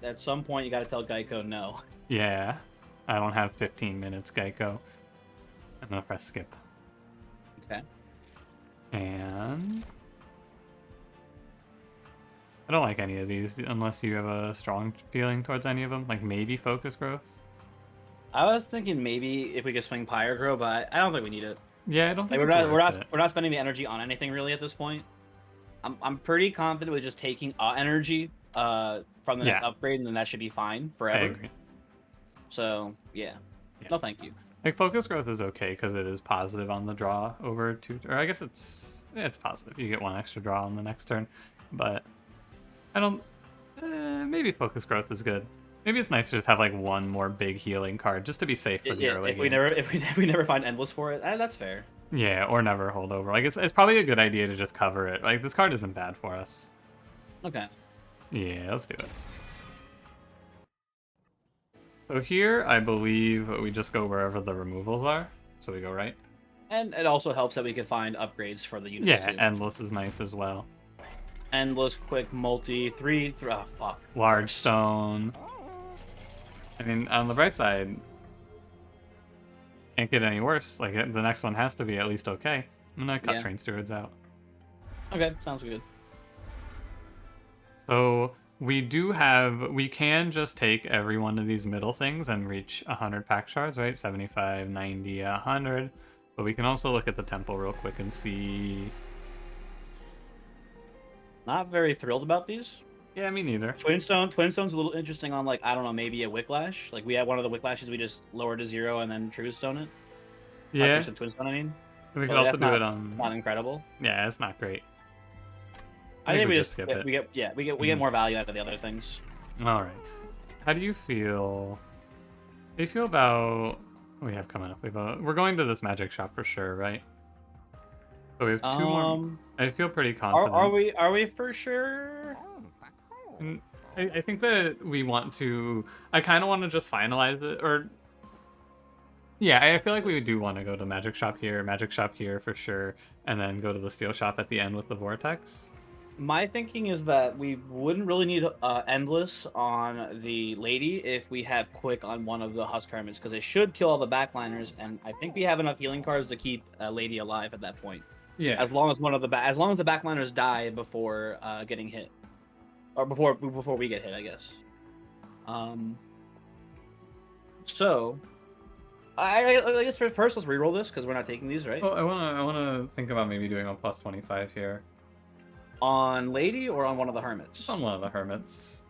at some point you got to tell Geico no. Yeah. I don't have 15 minutes, Geico. I'm gonna press skip. Okay. And I don't like any of these unless you have a strong feeling towards any of them. Like maybe focus growth. I was thinking maybe if we could swing Pyro, but I don't think we need it. Yeah, I don't Like think it's worth it. we're not spending the energy on anything really at this point. I'm pretty confident with just taking energy from the next Yeah. upgrade, and then that should be fine I forever. agree. So yeah. No, thank you. Like focus growth is okay because it is positive on the draw over two, or I guess it's positive. You get one extra draw on the next turn, but I don't. Maybe focus growth is good. Maybe it's nice to just have like one more big healing card just to be safe for the Yeah, early if game. if we never find endless for it, that's fair. Yeah, or never hold over. Like it's probably a good idea to just cover it. Like this card isn't bad for us. Okay. Yeah, let's do it. So here, I believe we just go wherever the removals are. So we go right. And it also helps that we can find upgrades for the units Yeah, too. endless is nice as well. Endless, quick, multi, oh fuck. Large stone. I mean, on the bright side, can't get any worse. Like the next one has to be at least okay. I'm gonna cut Train Stewards out. Okay, sounds good. So we can just take every one of these middle things and reach 100 pack shards, right? 75, 90, 100. But we can also look at the temple real quick and see. Not very thrilled about these. Yeah, me neither. Twinstone's a little interesting on like I don't know, maybe a Wicklash. Like we had one of the Wicklashes we just lowered to 0 and then Truestone it. Yeah, Twinstone, I mean. we could But also that's do it not, on. not incredible. Yeah, it's not great. I think we just just skip it. we get more value out of the other things. All right. How do you feel? How do you feel about what we have coming up? We're going to this magic shop for sure, right? So we have two more. I feel pretty confident. Are we for sure? And I think that we want to. I kind of want to just finalize it, or yeah, I feel like we do want to go to magic shop here for sure, and then go to the steel shop at the end with the vortex. My thinking is that we wouldn't really need endless on the lady if we have quick on one of the husk hermits because it should kill all the backliners, and I think we have enough healing cards to keep lady alive at that point. Yeah. As long as as long as the backliners die before getting hit, or before we get hit, I guess. So, I guess first let's reroll this because we're not taking these, right? Well, I wanna think about maybe doing a plus 25 here. On lady or on one of the hermits? On one of the hermits.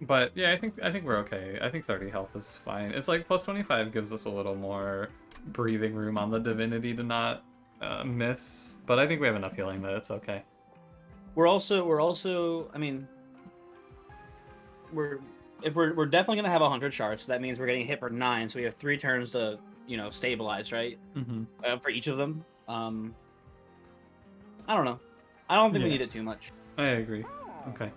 But yeah, I think we're okay. I think 30 health is fine. It's like plus 25 gives us a little more breathing room on the divinity to not miss. But I think we have enough healing that it's okay. We're also I mean we're definitely gonna have 100 shards, so that means we're getting hit for 9, so we have 3 turns to, stabilize, right? Mm-hmm. For each of them. I don't know. I don't think we need it too much. I agree. Okay.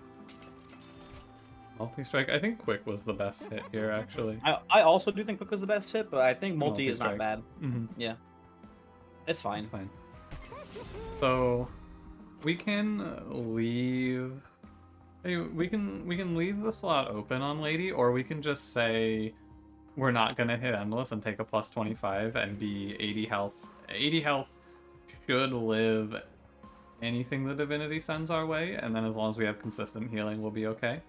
Multi-strike. I think quick was the best hit here, actually. I also do think quick was the best hit, but I think multi is not bad. Mm-hmm. Yeah. It's fine. It's fine. So we can leave. We can leave the slot open on lady, or we can just say we're not gonna hit endless and take a plus 25 and be 80 health. 80 health should live anything the divinity sends our way, and then as long as we have consistent healing, we'll be okay.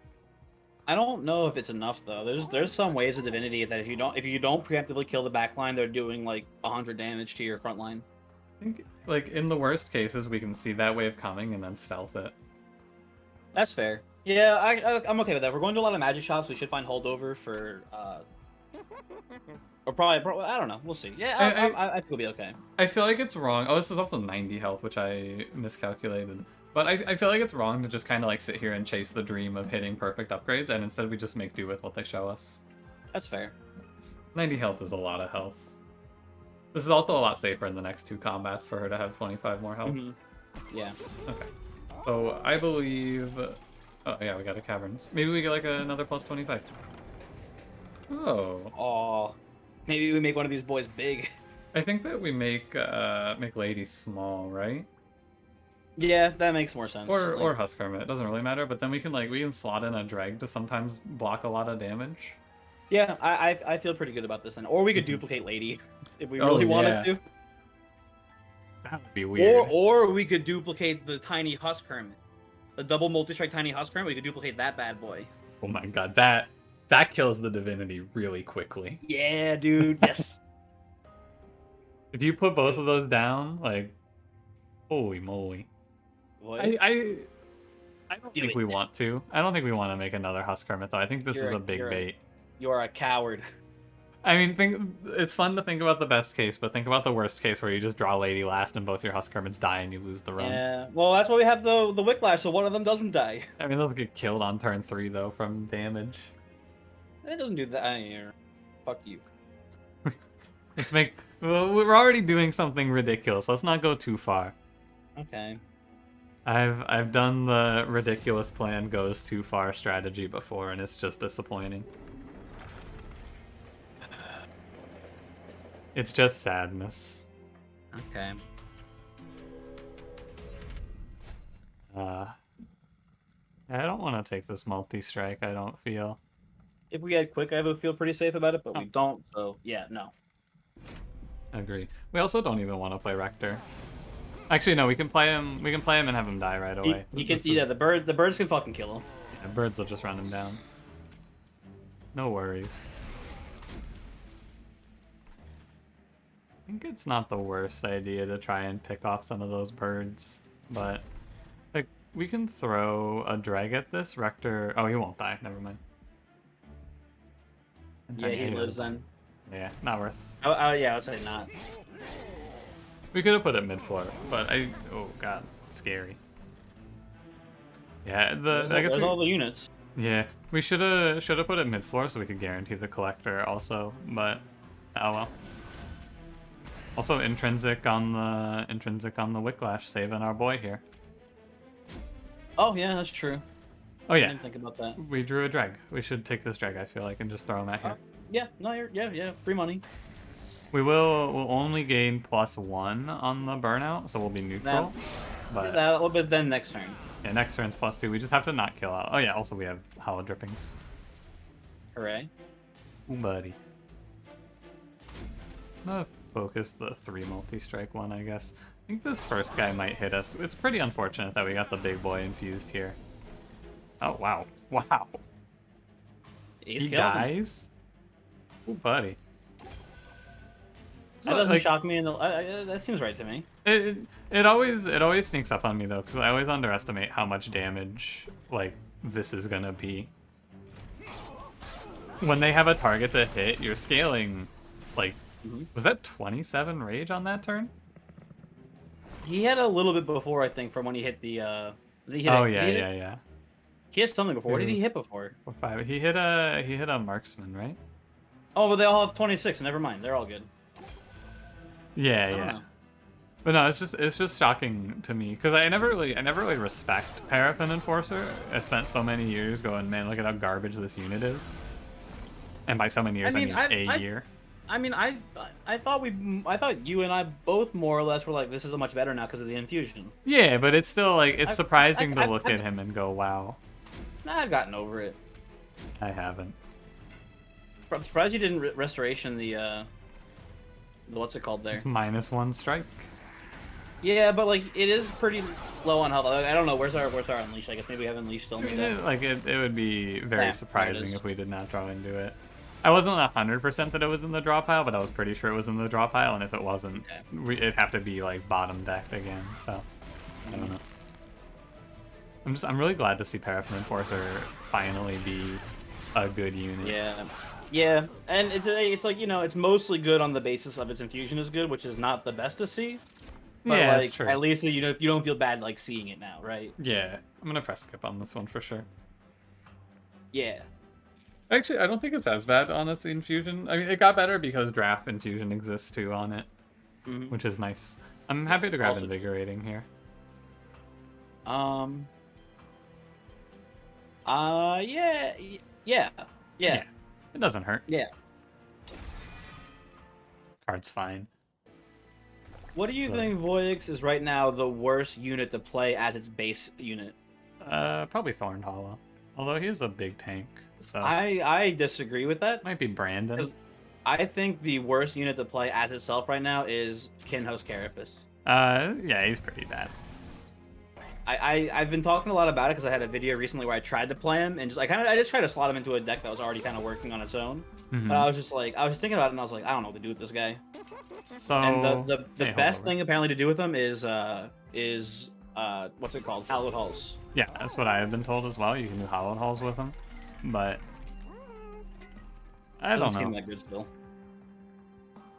I don't know if it's enough though. There's some ways of divinity that if you don't preemptively kill the backline, they're doing like 100 damage to your front line. I think like in the worst cases, we can see that wave coming and then stealth it. That's fair. Yeah, I'm okay with that. We're going to a lot of magic shops. We should find holdover for or probably I don't know. We'll see. Yeah, I think we'll be okay. I feel like it's wrong. Oh, this is also 90 health, which I miscalculated. But I feel like it's wrong to just kind of like sit here and chase the dream of hitting perfect upgrades, and instead we just make do with what they show us. That's fair. 90 health is a lot of health. This is also a lot safer in the next 2 combats for her to have 25 more health. Yeah. Okay. So I believe... Oh yeah, we got a caverns. Maybe we get like another plus 25. Oh. Oh, maybe we make one of these boys big. I think that we make lady small, right? Yeah, that makes more sense. Or Husk Hermit. It doesn't really matter, but then we can slot in a drag to sometimes block a lot of damage. Yeah, I feel pretty good about this then. Or we could duplicate Lady if we Oh, really wanted yeah. to. That would be weird. Or we could duplicate the tiny Husk Hermit. The double multi-strike tiny Husk Hermit, we could duplicate that bad boy. Oh my god, that kills the Divinity really quickly. Yeah, dude. Yes. If you put both of those down, like, holy moly. What? I don't think we want to. I don't think we want to make another Husk Hermit, though. I think this is a big bait. You're a coward. I mean, it's fun to think about the best case, but think about the worst case where you just draw Lady last and both your Husk Hermits die and you lose the run. Yeah, well, that's why we have the Wicklash, so one of them doesn't die. I mean, they'll get killed on turn 3, though, from damage. It doesn't do that. Fuck you. Let's make... Well, we're already doing something ridiculous. Let's not go too far. Okay. I've done the ridiculous plan goes too far strategy before, and it's just disappointing. It's just sadness. Okay. I don't want to take this multi-strike, I don't feel. If we had quick, I would feel pretty safe about it, but we don't, so yeah, no. Agree. We also don't even want to play Rector. Actually, no, we can play him and have him die right away. He can see that the birds can fucking kill him. Yeah, birds will just run him down. No worries. I think it's not the worst idea to try and pick off some of those birds, but like we can throw a drag at this Rector. Oh, he won't die. Never mind. Yeah, he lives then. Yeah, not worth. Oh yeah, I would say not. We could have put it mid floor, but oh god, scary. Yeah, I guess all the units. Yeah, we should have put it mid floor so we could guarantee the collector also, but oh well. Also intrinsic on the Wicklash, saving our boy here. Oh yeah, that's true. Oh yeah. I didn't think about that. We drew a drag. We should take this drag, I feel like, and just throw him at here. Yeah, no, yeah, free money. We'll only gain +1 on the burnout, so we'll be neutral. But then next turn. Yeah, next turn's +2. We just have to not kill out. Oh yeah, also we have hollow drippings. Hooray. Ooh, buddy. I'm gonna focus the 3 multi-strike one, I guess. I think this first guy might hit us. It's pretty unfortunate that we got the big boy infused here. Oh, wow. Wow. He dies? Ooh, buddy. That doesn't shock me. That seems right to me. It always sneaks up on me, though, because I always underestimate how much damage, like, this is gonna be. When they have a target to hit, you're scaling, like, was that 27 rage on that turn? He had a little bit before, I think, from when he hit the. Yeah. He hit something before. What did he hit before? 5. He hit a marksman, right? Oh, but they all have 26. Never mind. They're all good. Yeah. But no, it's just shocking to me because I never really respect Paraffin Enforcer. I spent so many years going, man, look at how garbage this unit is. And by so many years, I mean a year. I mean, I thought you and I both more or less were like, this is much better now because of the infusion. Yeah, but it's still like it's surprising to look at him and go, wow. I've gotten over it. I haven't. I'm surprised you didn't restoration the what's it called there? It's -1 strike. Yeah, but like it is pretty low on health. I don't know. Where's our unleash? I guess maybe we have unleash still. Like it would be very surprising if we did not draw into it. I wasn't 100% that it was in the draw pile, but I was pretty sure it was in the draw pile, and if it wasn't, it'd have to be like bottom decked again. So I don't know. I'm really glad to see Paraffin Enforcer finally be a good unit. Yeah, and it's like, you know, it's mostly good on the basis of its infusion is good, which is not the best to see. but Yeah, it's like true. at least you know you don't feel bad like seeing it now, right? Yeah, I'm gonna press skip on this one for sure. Yeah. Actually, I don't think it's as bad on its infusion. I mean, it got better because draft infusion exists too on it, Mm-hmm. which is nice. I'm happy Yes, to grab also true. invigorating here. Um. Yeah. Yeah. Yeah. Yeah, it doesn't hurt. Yeah. Card's fine. What do you But, think Voyix is right now the worst unit to play as its base unit? probably Thorned Hollow. Although he is a big tank, so I disagree with that might be Brandon. because I think the worst unit to play as itself right now is Kinho's Carapace. Yeah, he's pretty bad. I've been talking a lot about it because I had a video recently where I tried to play him and just I just tried to slot him into a deck that was already kind of working on its own. But I was just like I was thinking about it and I was like I don't know what to do with this guy. So And the hey, hold best over. thing apparently to do with him is what's it called? Hallowed Halls. Yeah, that's what I have been told as well. You can do Hallowed Halls with him, but I don't Doesn't seem know. that good still.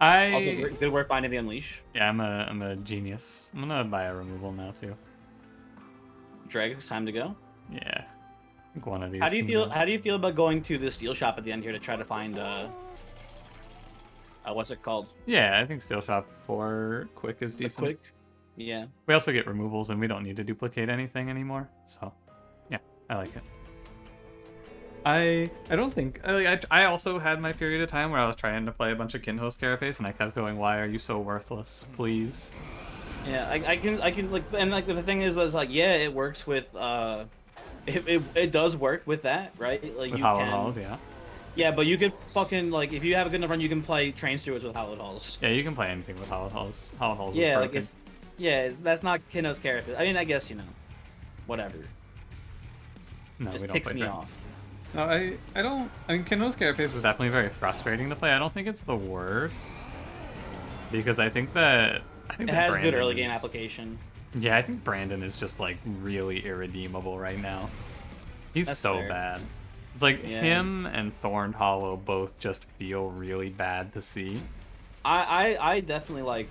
I Also, good work finding the Unleash. Yeah, I'm a genius. I'm gonna buy a removal now too. Drag's time to go. Yeah, I think one of these. How do you can feel? go. How do you feel about going to the steel shop at the end here to try to find what's it called? Yeah, I think Steel Shop for quick is The decent. quick. Yeah. We also get removals, and we don't need to duplicate anything anymore. So, yeah, I like it. I don't think I also had my period of time where I was trying to play a bunch of Kinho's Carapace, and I kept going, "Why are you so worthless? Please." Yeah, I can like and like the thing is like yeah it works with it does work with that right like With you Hallowed can Halls, yeah. yeah but you could fucking like if you have a good enough run you can play Train Stewards with Hallowed Halls. Yeah, you can play anything with Hallowed Halls. Hallowed Halls is Yeah, like broken. that's not Kino's character. I mean, I guess whatever. No, Just we don't ticks play me Train. off. No, I don't. I mean, Kinho's Carapace is definitely very frustrating to play. I don't think it's the worst because I think that It has good Brandon early game is- application. Yeah, I think Brandon is just like really irredeemable right now. He's That's so fair. bad. It's like Yeah. him and Thorned Hollow both just feel really bad to see. I definitely like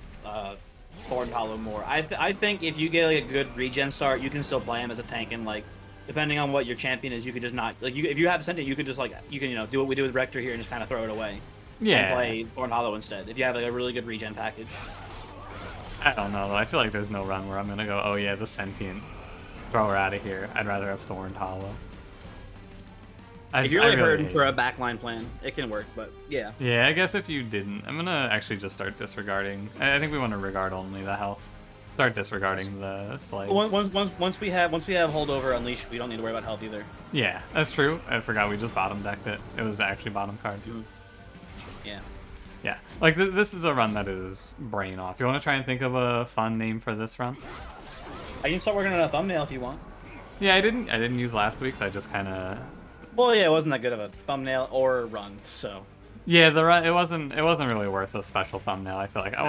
Thorned Hollow more. I think if you get like a good regen start, you can still play him as a tank and like depending on what your champion is, you could just not like if you have Sentient, you could just like you can do what we do with Rector here and just kind of throw it away. Yeah. And play Thorned Hollow instead if you have like a really good regen package. I don't know. I feel like there's no run where I'm gonna go, oh yeah, the Sentient. Throw her out of here. I'd rather have Thorned Hollow. If you're really hurting hate for it. a backline plan, it can work, but yeah. Yeah, I guess if you didn't, I'm gonna actually just start disregarding. I think we want to regard only the health. Start disregarding the slides. Once we have holdover unleashed, we don't need to worry about health either. Yeah, that's true. I forgot we just bottom decked it. It was actually bottom card. Yeah. Yeah, like this is a run that is brain off. You want to try and think of a fun name for this run? I can start working on a thumbnail if you want. Yeah, I didn't use last week's. I just kind of. Well, yeah, it wasn't that good of a thumbnail or run, so. Yeah, the run it wasn't really worth a special thumbnail. I feel like I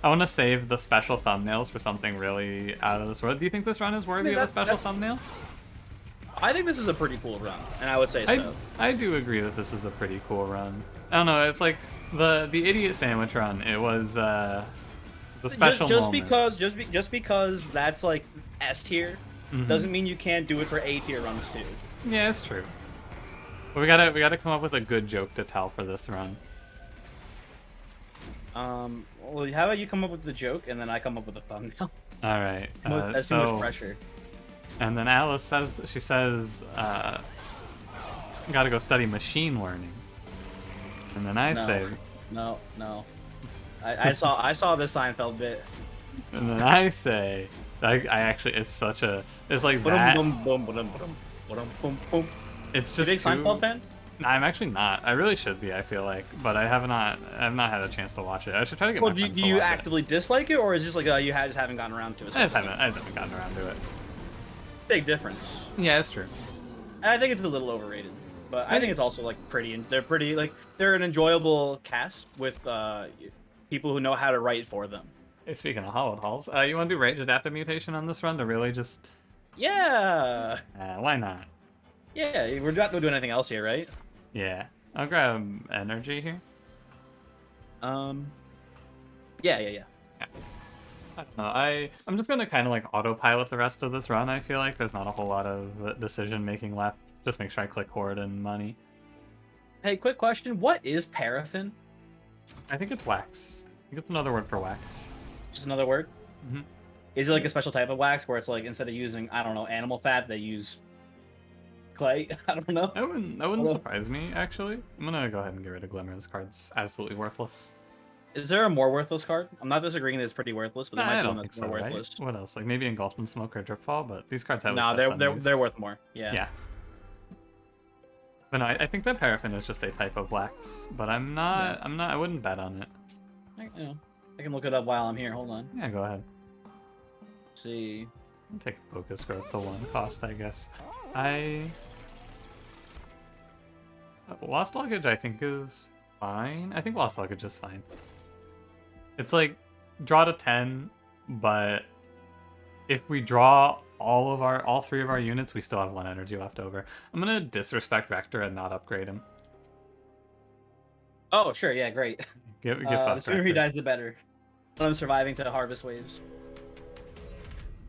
wanna save the special thumbnails for something really out of this world. Do you think this run is worthy of a special thumbnail? I think this is a pretty cool run, and I would say so. I do agree that this is a pretty cool run. I don't know. It's like the idiot sandwich run. It was a special just moment. because that's like S tier doesn't mean you can't do it for A tier runs too. Yeah, it's true. But we gotta come up with a good joke to tell for this run. Well, how about you come up with the joke and then I come up with a thumbnail? All right. That's too much pressure. And then Alice says gotta go study machine learning. And then I say, No. I saw this Seinfeld bit. and then I say, I actually it's like that. It's You just big Seinfeld fan? I'm actually not. I really should be. I feel like, but I've not had a chance to watch it. I should try to get Well, my do friends to you watch actively dislike it, or is it just like you just haven't gotten around to it? it. I just haven't gotten around to it. Big difference. Yeah, it's true. And I think it's a little overrated, but I think it's also like pretty. And they're pretty like they're an enjoyable cast with people who know how to write for them. Hey, speaking of Hallowed Halls, you want to do Rage Adaptive Mutation on this run to really just? Yeah, Why not? yeah. We're not doing anything else here, right? Yeah, I'll grab energy here. Yeah. don't know. I'm just gonna kind of like autopilot the rest of this run. I feel like there's not a whole lot of decision making left. Just make sure I click horde and money. Hey, quick question. What is paraffin? I think it's wax. I think it's another word for wax. Just another word? Mm-hmm. Is it like a special type of wax where it's like instead of using, I don't know, animal fat, they use clay? I don't know. That wouldn't surprise me, actually. I'm gonna go ahead and get rid of Glimmer. This card's absolutely worthless. Is there a more worthless card? I'm not disagreeing that it's pretty worthless, but there might I be one don't think that's so, more right? worthless. What else? Like maybe Engulfed Smoke or Dripfall, but these cards have No, they're worth more. Yeah. Yeah. But no, I think that Paraffin is just a type of wax, but I wouldn't bet on it. I can look it up while I'm here. Hold on. Yeah, go ahead. Let's see. I'll take Focus Growth to 1 cost, I guess. Lost Luggage, I think, is fine. I think Lost Luggage is fine. It's like, draw to 10, but if we draw all 3 of our units, we still have 1 energy left over. I'm gonna disrespect Vector and not upgrade him. Oh, sure. Yeah, great. Give The fuck sooner he Vector. dies, the better. I'm surviving to harvest waves.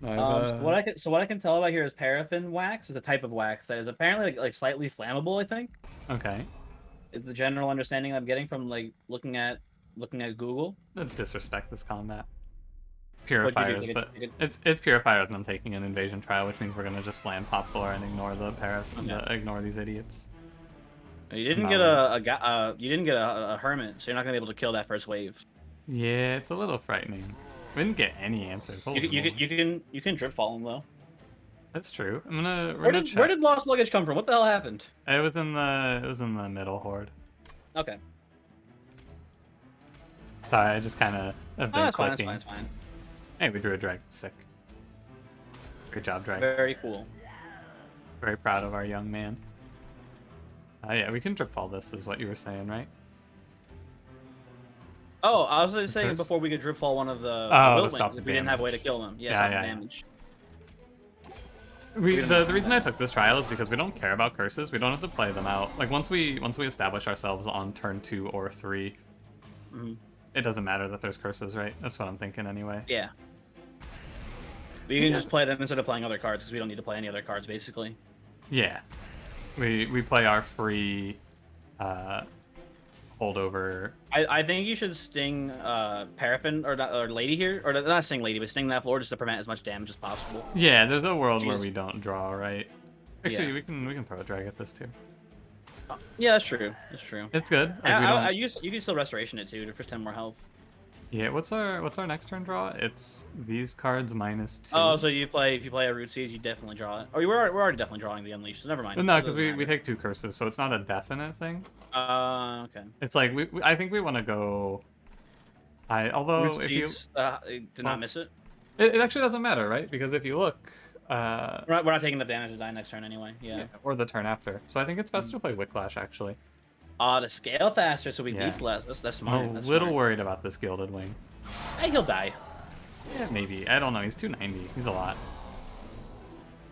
I've, So what I can tell about here is paraffin wax is a type of wax that is apparently like slightly flammable. I think Okay. is the general understanding I'm getting from like looking at Google. Disrespect this combat. What'd you do? Purifiers, but it's purifiers, and I'm taking an invasion trial, which means we're gonna just slam pop floor and ignore the ignore these idiots. You didn't get a hermit, so you're not gonna be able to kill that first wave. Yeah, it's a little frightening. We didn't get any answers. You can drip fall him though. That's true. We're Where gonna did check. where did lost luggage come from? What the hell happened? It was in the middle horde. Okay. Sorry, I just kind of have been That's fine. clicking. That's fine. Hey, we drew a dragon. Sick. Great job, dragon. Very cool. Very proud of our young man. Yeah, we can drip fall this, is what you were saying, right? Oh, I was just saying Curse? before we could drip fall one of the to stop Wiltlings the if we didn't have a way to damage. kill them. Yeah, Stop the yeah. damage. The reason I took this trial is because we don't care about curses. We don't have to play them out. Like once we establish ourselves on turn 2 or 3, it doesn't matter that there's curses, right? That's what I'm thinking anyway. Yeah. But you can just play them instead of playing other cards because we don't need to play any other cards basically. Yeah. We play our free holdover. I think you should sting Paraffin or Lady here, or not sting Lady, but sting that floor just to prevent as much damage as possible. Yeah, there's a world where we don't draw, right? Actually, Yeah. we can throw a drag at this too. Yeah, that's true. That's true. It's good. Like, You can still restoration it too for 10 more health. yeah, what's our next turn draw? It's these cards -2. Oh, so if you play a Root Siege, you definitely draw it. Oh, we're already definitely drawing the Unleashed, so never mind. No, It because doesn't we matter. take 2 curses, so it's not a definite thing. Okay. It's like I think we want to go. Although Root if you Siege, did not miss it. it actually doesn't matter, right? Because if you look, We're not taking enough damage to die next turn anyway. Yeah. or the turn after. So I think it's best to play Whiplash actually. To scale faster, so we Yeah. deep less. That's I'm smart. a That's little smart. worried about this Gilded Wing. Hey, he'll die. Yeah, maybe. I don't know. He's 290. He's a lot.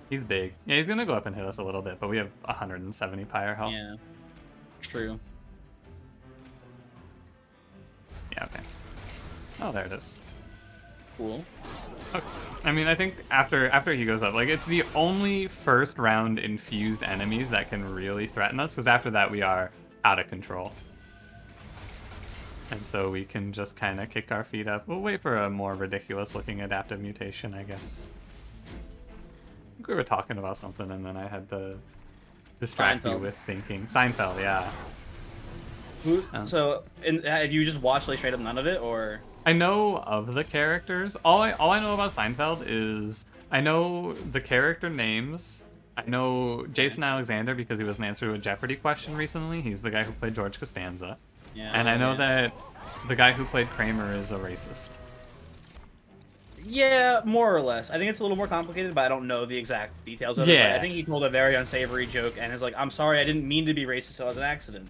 He's big. Yeah, he's gonna go up and hit us a little bit, but we have 170 pyre health. Yeah. True. Yeah. Okay. Oh, there it is. Cool. Okay. I mean, I think after he goes up, like it's the only first round infused enemies that can really threaten us, because after that we are out of control. And so we can just kind of kick our feet up. We'll wait for a more ridiculous looking adaptive mutation, I guess. I think we were talking about something and then I had to distract you Seinfeld. with thinking. Seinfeld, yeah. So, have you just watched like straight up none of it, or? I know of the characters. All I know about Seinfeld is I know the character names. I know Jason Alexander because he was an answer to a Jeopardy question recently. He's the guy who played George Costanza. Yeah. And I know yeah. that the guy who played Kramer is a racist. Yeah, more or less. I think it's a little more complicated, but I don't know the exact details of it. Yeah. But I think he told a very unsavory joke and is like, "I'm sorry, I didn't mean to be racist. It was an accident."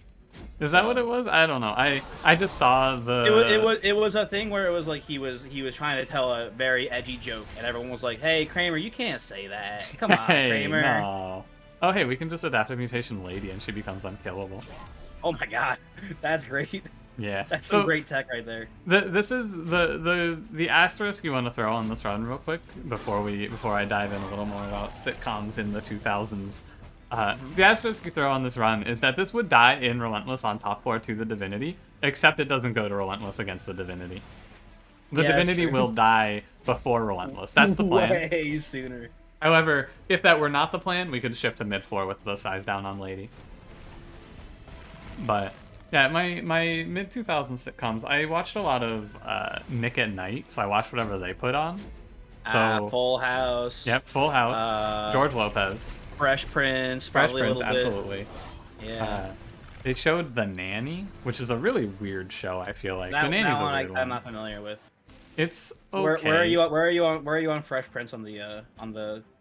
Is that what it was? I don't know. I just saw the. It was a thing where it was like he was trying to tell a very edgy joke, and everyone was like, "Hey, Kramer, you can't say that. Come on, Hey, Kramer." no. Oh, hey, we can just adapt a mutation Lady and she becomes unkillable. Oh my god, that's great. Yeah. That's some So great tech right there. this is the asterisk you want to throw on this run real quick before I dive in a little more about sitcoms in the 2000s. The asterisk you throw on this run is that this would die in Relentless on top 4 to the Divinity, except it doesn't go to Relentless against the Divinity. The Yeah, that's Divinity true. will die before Relentless. That's the plan. Way sooner. However, if that were not the plan, we could shift to mid 4 with the size down on Lady. But yeah, my mid 2000s sitcoms, I watched a lot of Nick at Night, so I watched whatever they put on. So Full House. yep, Full House, Uh, George Lopez, Fresh Prince, Fresh probably a Prince, little bit. absolutely. Yeah. They showed The Nanny, which is a really weird show. I feel like The That Nanny's a one weird I'm one. not familiar with. It's okay. Where are you? Where are you on Fresh Prince on the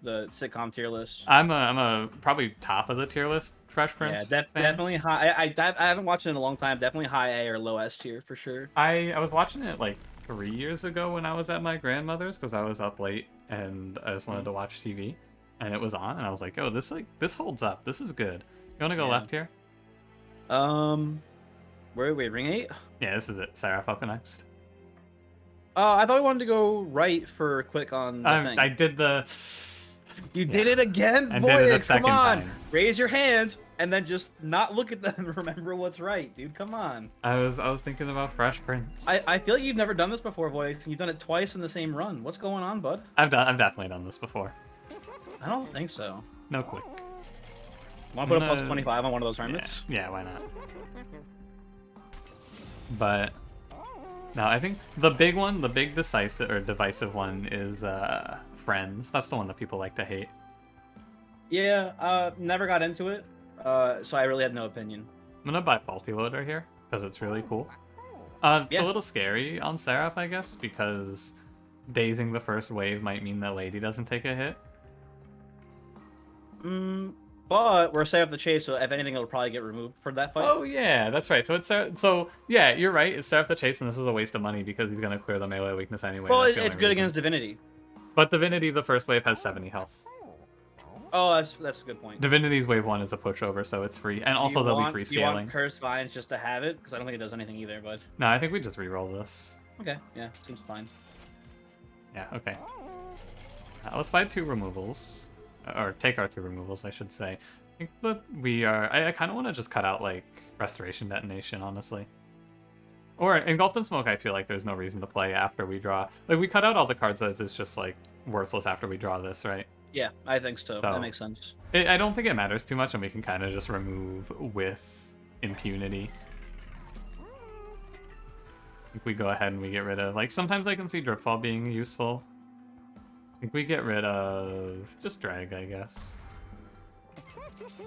sitcom tier list? I'm a probably top of the tier list Fresh Prince Yeah, fan. definitely high. I haven't watched it in a long time. Definitely high A or low S tier for sure. I was watching it like 3 years ago when I was at my grandmother's because I was up late and I just wanted to watch TV, and it was on, and I was like, "Oh, this holds up. This is good." You want to go Yeah. left here? Where wait, ring 8? Yeah, this is it. Seraph up next. I thought we wanted to go right for quick on the thing. I did the. You did it again, I did it a Voyix, second come on. time. Raise your hands and then just not look at them and remember what's right, dude. Come on. I was thinking about Fresh Prince. I feel like you've never done this before, Voyix, and you've done it twice in the same run. What's going on, bud? I've definitely done this before. I don't think so. No quick. Want to put a plus No. 25 on one of those hermits? Yeah, why not? But no, I think the big one, the big decisive or divisive one is Friends. That's the one that people like to hate. Yeah, never got into it, so I really had no opinion. I'm gonna buy Faulty Loader here because it's really cool. It's Yeah. a little scary on Seraph, I guess, because dazing the first wave might mean that Lady doesn't take a hit. But we're set up the chase, so if anything, it'll probably get removed from that fight. Oh yeah, that's right. So yeah, you're right. It's Seraph the Chase, and this is a waste of money because he's gonna clear the melee weakness anyway. Well, That's the it's only good reason. against Divinity. But Divinity, the first wave has 70 health. Oh, that's a good point. Divinity's wave 1 is a pushover, so it's free, and also there'll be free Do you want scaling. Cursed Vines just to have it? Because I don't think it does anything either, but... No, I think we just reroll this. Okay, yeah, seems fine. Yeah, okay. Let's buy 2 removals. Or take our 2 removals, I should say. I think that we are... I kind of want to just cut out, like, Restoration Detonation, honestly. Or Engulfed in Smoke, I feel like there's no reason to play after we draw. Like, we cut out all the cards that it's just, like, worthless after we draw this, right? Yeah, I think so. So- That makes sense. I don't think it matters too much, and we can kind of just remove with impunity. I think we go ahead and we get rid of... Like, sometimes I can see Dripfall being useful. I think we get rid of... just Drag, I guess.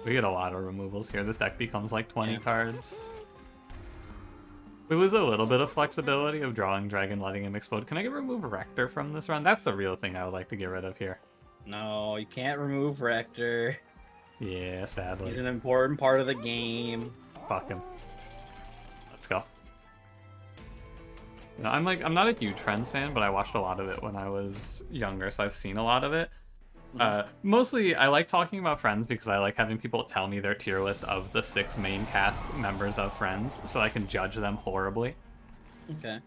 We get a lot of removals here. This deck becomes like 20 cards. We lose a little bit of flexibility of drawing Dragon, letting him explode. Can I remove Rector from this run? That's the real thing I would like to get rid of here. No, you can't remove Rector. Yeah, He's sadly. an important part of the game. Fuck him. Let's go. No, I'm not a huge Friends fan, but I watched a lot of it when I was younger, so I've seen a lot of it. Mostly, I like talking about Friends because I like having people tell me their tier list of the 6 main cast members of Friends, so I can judge them horribly. Okay.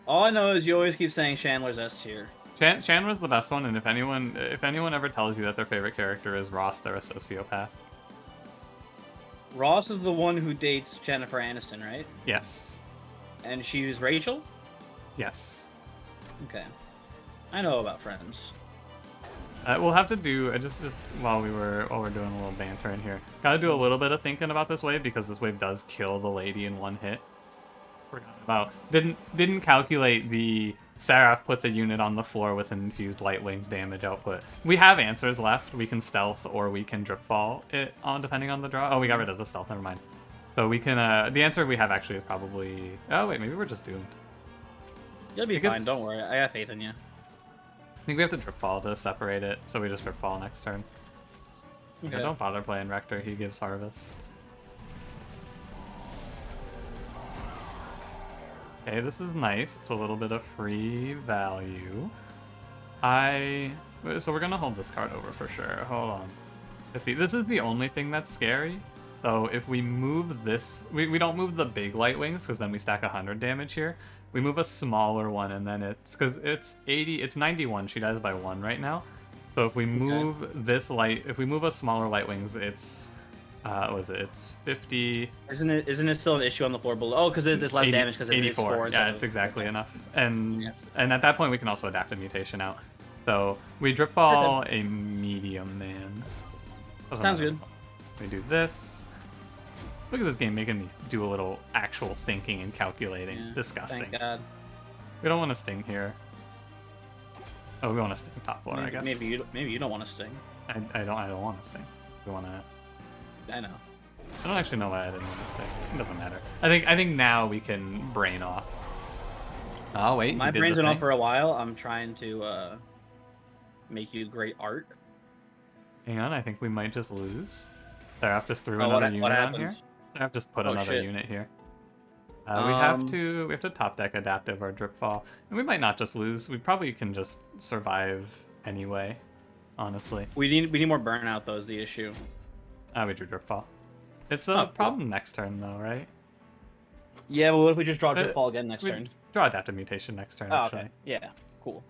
All I know is you always keep saying Chandler's S tier. Chandler's the best one, and if anyone ever tells you that their favorite character is Ross, they're a sociopath. Ross is the one who dates Jennifer Aniston, right? Yes. And she's Rachel? Yes. Okay. I know about Friends. We'll have to do just while we're doing a little banter in here. Gotta do a little bit of thinking about this wave because this wave does kill the lady in one hit. Forgot about didn't calculate the Seraph puts a unit on the floor with an infused light wings damage output. We have answers left. We can stealth or we can drip fall it on depending on the draw. Oh, we got rid of the stealth. Never mind. So we can the answer we have actually is probably. Oh wait, maybe we're just doomed. You'll be I think fine. Don't worry. I have faith in you. I think we have to drip fall to separate it, so we just drip fall next turn. Okay. Yeah, don't bother playing Rector, he gives Harvest. Okay, this is nice. It's a little bit of free value. So we're gonna hold this card over for sure. Hold on. This is the only thing that's scary. So if we move this, we don't move the big light wings because then we stack 100 damage here. We move a smaller one and then it's, because it's 80, it's 91. She dies by 1 right now. So if we move this light, if we move a smaller light wings, it's, what was it? It's 50. Isn't it still an issue on the floor below? Oh, because it's less 80, damage because it's 84. 4. Yeah, it's exactly enough. And at that point we can also adapt a mutation out. So we drip ball a medium man. Sounds good. We do this. Look at this game making me do a little actual thinking and calculating. Yeah, Disgusting. Thank God. We don't want to sting here. Oh, we want to sting top floor, I guess. Maybe you don't want to sting. I don't want to sting. We want to. I know. I don't actually know why I didn't want to sting. It doesn't matter. I think now we can brain off. Oh wait, My brain's been off for a while. I'm trying to make you great art. Hang on, I think we might just lose. Seraph just threw another unit on here. Seraph just put another unit here. We have to top deck adaptive or drip fall, and we might not just lose. We probably can just survive anyway. Honestly, we need more burnout though. Is the issue? We drew drip fall. It's a problem next turn though, right? Yeah, but what if we just draw drip fall again next turn? Draw adaptive mutation next turn. Actually. Okay. Yeah. Cool.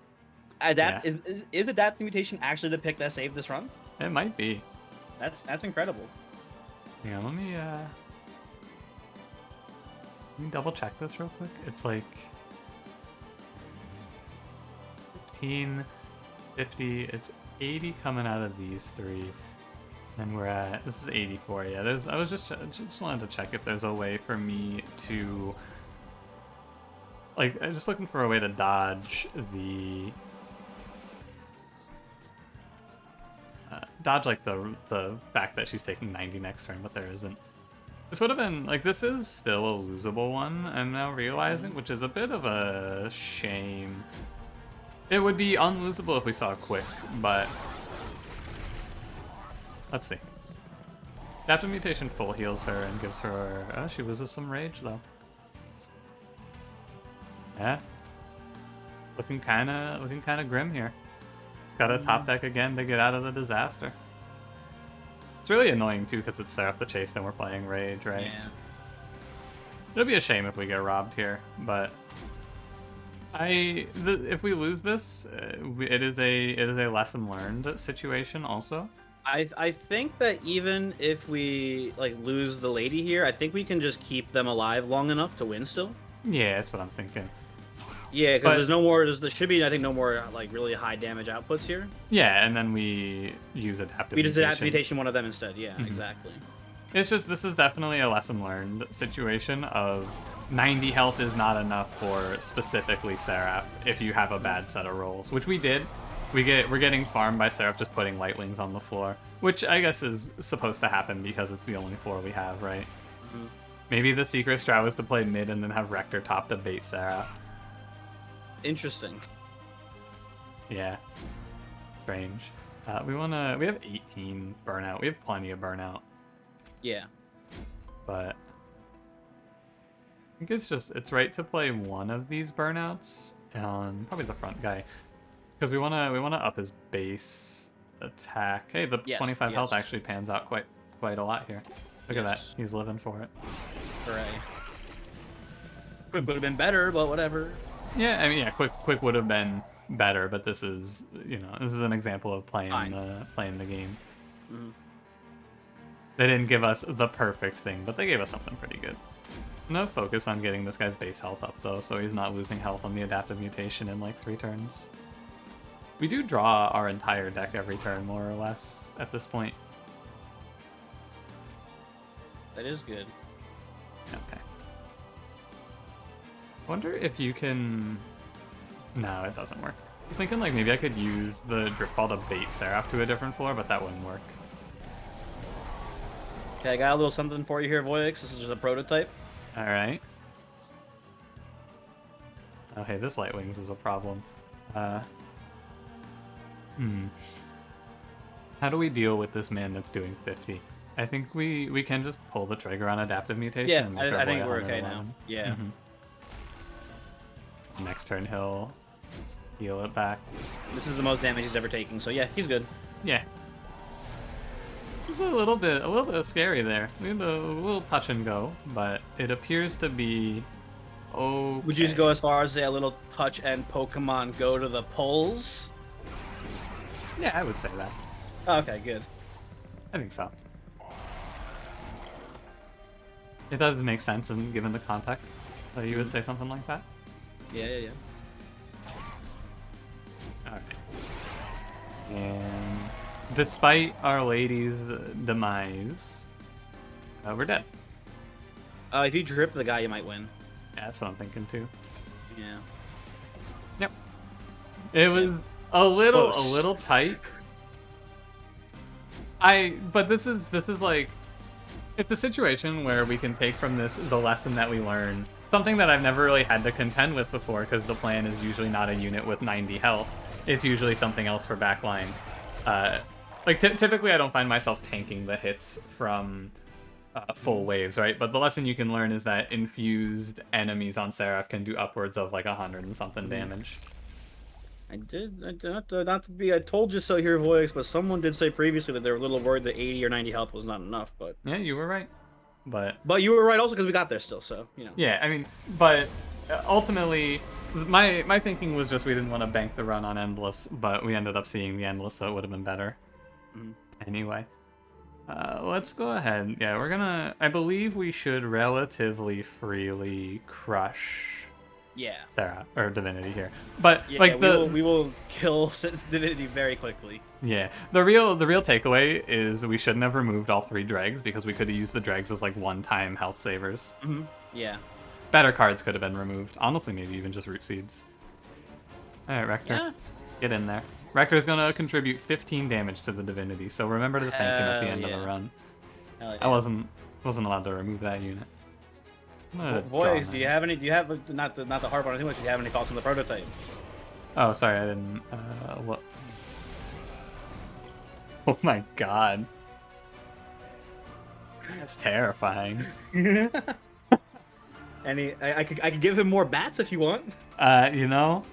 Is adaptive mutation actually the pick that saved this run? It might be. That's incredible. Yeah, let me double check this real quick. It's like 15, 50, it's 80 coming out of these three. And we're at, this is 84. Yeah, I was just wanted to check if there's a way for me to, like, I'm just looking for a way to dodge the like the fact that she's taking 90 next turn, but there isn't. This would have been, like, this is still a losable one, I'm now realizing, which is a bit of a shame. It would be unlosable if we saw quick, but let's see. Adaptive mutation full heals her and gives her, oh, she loses some rage though. Yeah. It's looking kinda grim here. Got a top deck again to get out of the disaster. It's really annoying too because it's Seraph the Chased and we're playing Rage, right? Yeah. It'll be a shame if we get robbed here, but if we lose this, it is a lesson learned situation also. I think that even if we like lose the lady here, I think we can just keep them alive long enough to win still. Yeah, that's what I'm thinking. Yeah, because there's no more. There should be, I think, no more like really high damage outputs here. Yeah, and then we use adaptive. We just adaptive mutation one of them instead. Yeah, exactly. It's just this is definitely a lesson learned situation of 90 health is not enough for specifically Seraph if you have a bad set of rolls, which we did. We're getting farmed by Seraph just putting light wings on the floor, which I guess is supposed to happen because it's the only floor we have, right? Maybe the secret strat was to play mid and then have Rector top to bait Seraph. Interesting. Yeah. Strange. We have 18 burnout. We have plenty of burnout. Yeah. But I think it's right to play one of these burnouts on probably the front guy. Because we wanna up his base attack. Hey, the 25 health actually pans out quite a lot here. Look at that. He's living for it. Hooray. Would have been better, but whatever. Yeah, I mean, yeah, quick would have been better, but this is, this is an example of playing the game. They didn't give us the perfect thing, but they gave us something pretty good. No focus on getting this guy's base health up though, so he's not losing health on the adaptive mutation in like 3 turns. We do draw our entire deck every turn, more or less, at this point. That is good. Okay. Wonder if you can... No, it doesn't work. I was thinking like maybe I could use the drip ball to bait Seraph to a different floor, but that wouldn't work. Okay, I got a little something for you here, Voyix. This is just a prototype. Alright. Oh, hey, this Light Wings is a problem. How do we deal with this man that's doing 50? I think we can just pull the trigger on adaptive mutation. Yeah, and make I think we're 111. okay now. Yeah. Next turn he'll heal it back. This is the most damage he's ever taken, so yeah, he's good. Yeah. It's a little bit scary there. We had a little touch and go, but it appears to be Would you just okay. go as far as say a little touch and Pokemon go to the polls? Yeah, I would say that. Okay, good. I think so. It does make sense, and given the context, that you would say something like that. Yeah. All right. And despite Our Lady's demise, we're dead. If you drip the guy, you might win. Yeah, that's what I'm thinking too. Yeah. Yep. It was a little tight. But this is like, it's a situation where we can take from this the lesson that we learn. Something that I've never really had to contend with before, because the plan is usually not a unit with 90 health. It's usually something else for backline. Typically I don't find myself tanking the hits from full waves, right? But the lesson you can learn is that infused enemies on Seraph can do upwards of like 100 and something damage. I not to be I told you so here, Voix, but someone did say previously that they were a little worried that 80 or 90 health was not enough, but Yeah, you were right. But you were right also because we got there still, so you know. yeah, I mean, but ultimately, my thinking was just we didn't want to bank the run on Endless, but we ended up seeing the Endless, so it would have been better. Anyway, let's go ahead. Yeah, we're gonna. I believe we should relatively freely crush. Yeah. Sarah or Divinity here, but Yeah, like we will kill Divinity very quickly. Yeah, the real takeaway is we shouldn't have removed all 3 dregs because we could have used the dregs as like one-time health savers. Yeah. Better cards could have been removed. Honestly, maybe even just root seeds. All right, Rector, Yeah. get in there. Rector's gonna contribute 15 damage to the Divinity, so remember to thank him at the Hell end of yeah. the run. Hell yeah. I wasn't allowed to remove that unit. Boys, do you have not the hard one? I think do you have any thoughts on the prototype? Oh, sorry, I didn't. What? Oh my god. That's terrifying. I could give him more bats if you want. You know,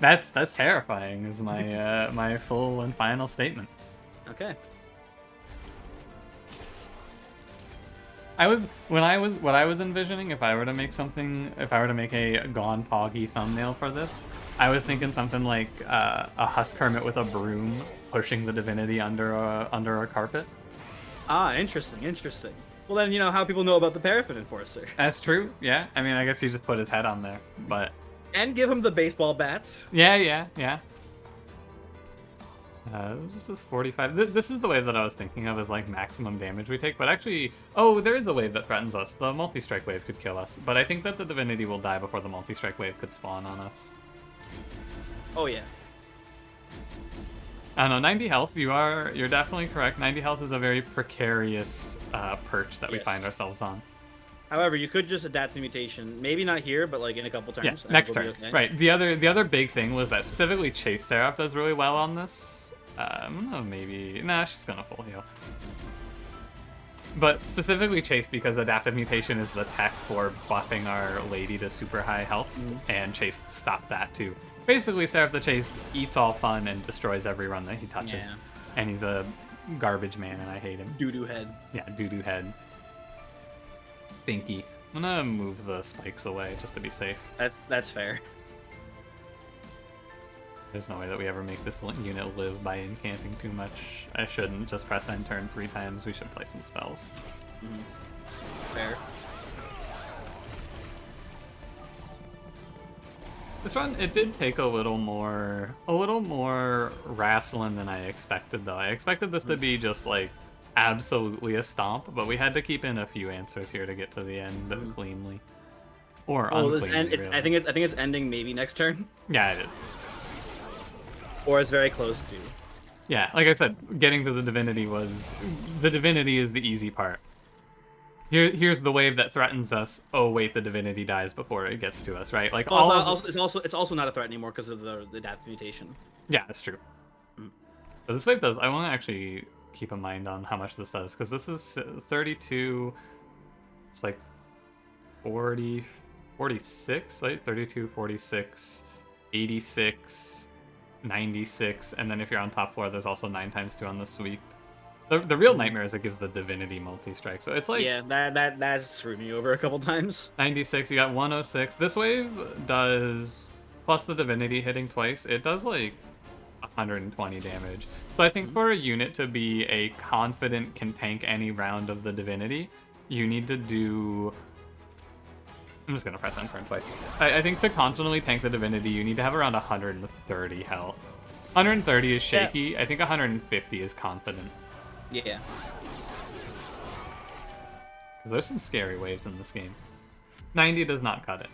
that's terrifying. Is my my full and final statement. Okay. What I was envisioning, if I were to make a Gone Poggy thumbnail for this, I was thinking something like a Husk Hermit with a broom pushing the Divinity under a carpet. Ah, interesting. Well, then you know how people know about the Paraffin Enforcer. That's true. Yeah, I mean, I guess he just put his head on there, but And give him the baseball bats. yeah. This is 45. This is the wave that I was thinking of as like maximum damage we take, but actually, oh, there is a wave that threatens us. The multi-strike wave could kill us, but I think that the Divinity will die before the multi-strike wave could spawn on us. Oh yeah. I don't know, 90 health, you're definitely correct. 90 health is a very precarious perch that we find ourselves on. However, you could just adapt the mutation. Maybe not here, but like in a couple turns. Yeah, next turn. Okay. Right. The other big thing was that specifically Chase Seraph does really well on this. Maybe... Nah, she's gonna full heal. But specifically Chase because Adaptive Mutation is the tech for buffing our Lady to super high health, and Chase stopped that too. Basically, Seraph the Chase eats all fun and destroys every run that he touches. And he's a garbage man, and I hate him. Doo-doo head. Yeah, doo-doo head. Stinky. I'm gonna move the spikes away just to be safe. That's fair. There's no way that we ever make this unit live by incanting too much. I shouldn't just press end turn 3 times. We should play some spells. Fair. This run, it did take a little more wrestling than I expected, though. I expected this to be just like absolutely a stomp, but we had to keep in a few answers here to get to the end cleanly, or uncleanly. Really. I think it's ending maybe next turn. Yeah, it is. Or it's very close to. Yeah, like I said, getting to the Divinity is the easy part. Here's the wave that threatens us. Oh wait, the Divinity dies before it gets to us, right? Like it's also not a threat anymore because of the adaptive mutation. Yeah, that's true. But this wave does. I want to actually keep in mind on how much this does, because this is 32. It's like 40, 46, right? 32, 46, 86. 96, and then if you're on top 4, there's also 9 times 2 on the sweep. The real nightmare is it gives the Divinity multi-strike. So it's like Yeah, that screwed me over a couple times. 96, you got 106. This wave does, plus the Divinity hitting twice, it does like 120 damage. So I think Mhm. for a unit to be a confident can tank any round of the Divinity, you need to do... I'm just going to press End turn twice. I think to confidently tank the Divinity, you need to have around 130 health. 130 is Yeah. shaky. I think 150 is confident. Yeah. Because there's some scary waves in this game. 90 does not cut it.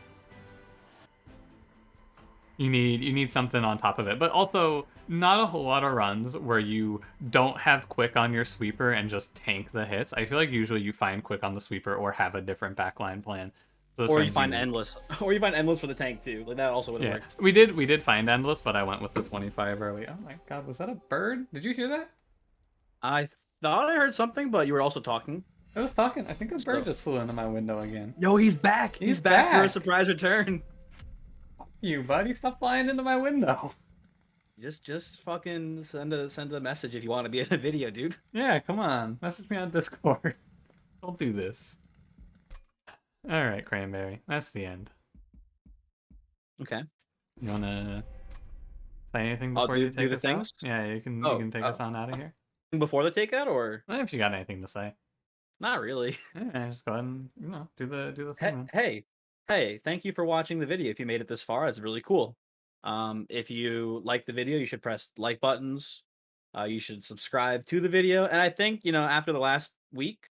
You need something on top of it, but also not a whole lot of runs where you don't have quick on your sweeper and just tank the hits. I feel like usually you find quick on the sweeper or have a different backline plan. So this Or you run's find unique. endless, or you find endless for the tank too. Like that also would have Yeah, worked. we did find endless, but I went with the 25 early. Oh my god, was that a bird? Did you hear that? I thought I heard something, but you were also talking. I was talking. I think a bird So, just flew into my window again. yo, he's back. He's He's back for a back. surprise return. You buddy, stop flying into my window. Just fucking send a message if you want to be in the video, dude. Yeah, come on, message me on Discord. Don't do this. All right, Cranberry. That's the end. Okay. You wanna say anything I'll before you do take the us out? things. Yeah, you Oh, can take us on out of here. before the takeout or If you got anything to say, not really. yeah, just go ahead and do the thing, Hey, man. hey, hey, thank you for watching the video. If you made it this far, it's really cool. If you like the video, you should press like buttons. You should subscribe to the video. And I think, after the last week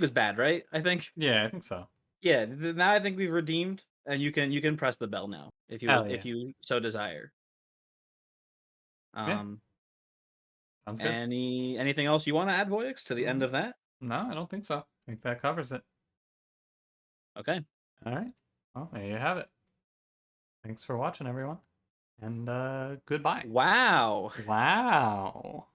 was bad, right? I think. Yeah, I think so. Yeah, now I think we've redeemed and you can press the bell now Hell if yeah, you so desire. yeah, Um sounds good. anything else you want to add, Voyix, to the end Mm, of that? no, I don't think so. I think that covers it. Okay. All right. Well, there you have it. Thanks for watching, everyone, and goodbye. Wow. Wow.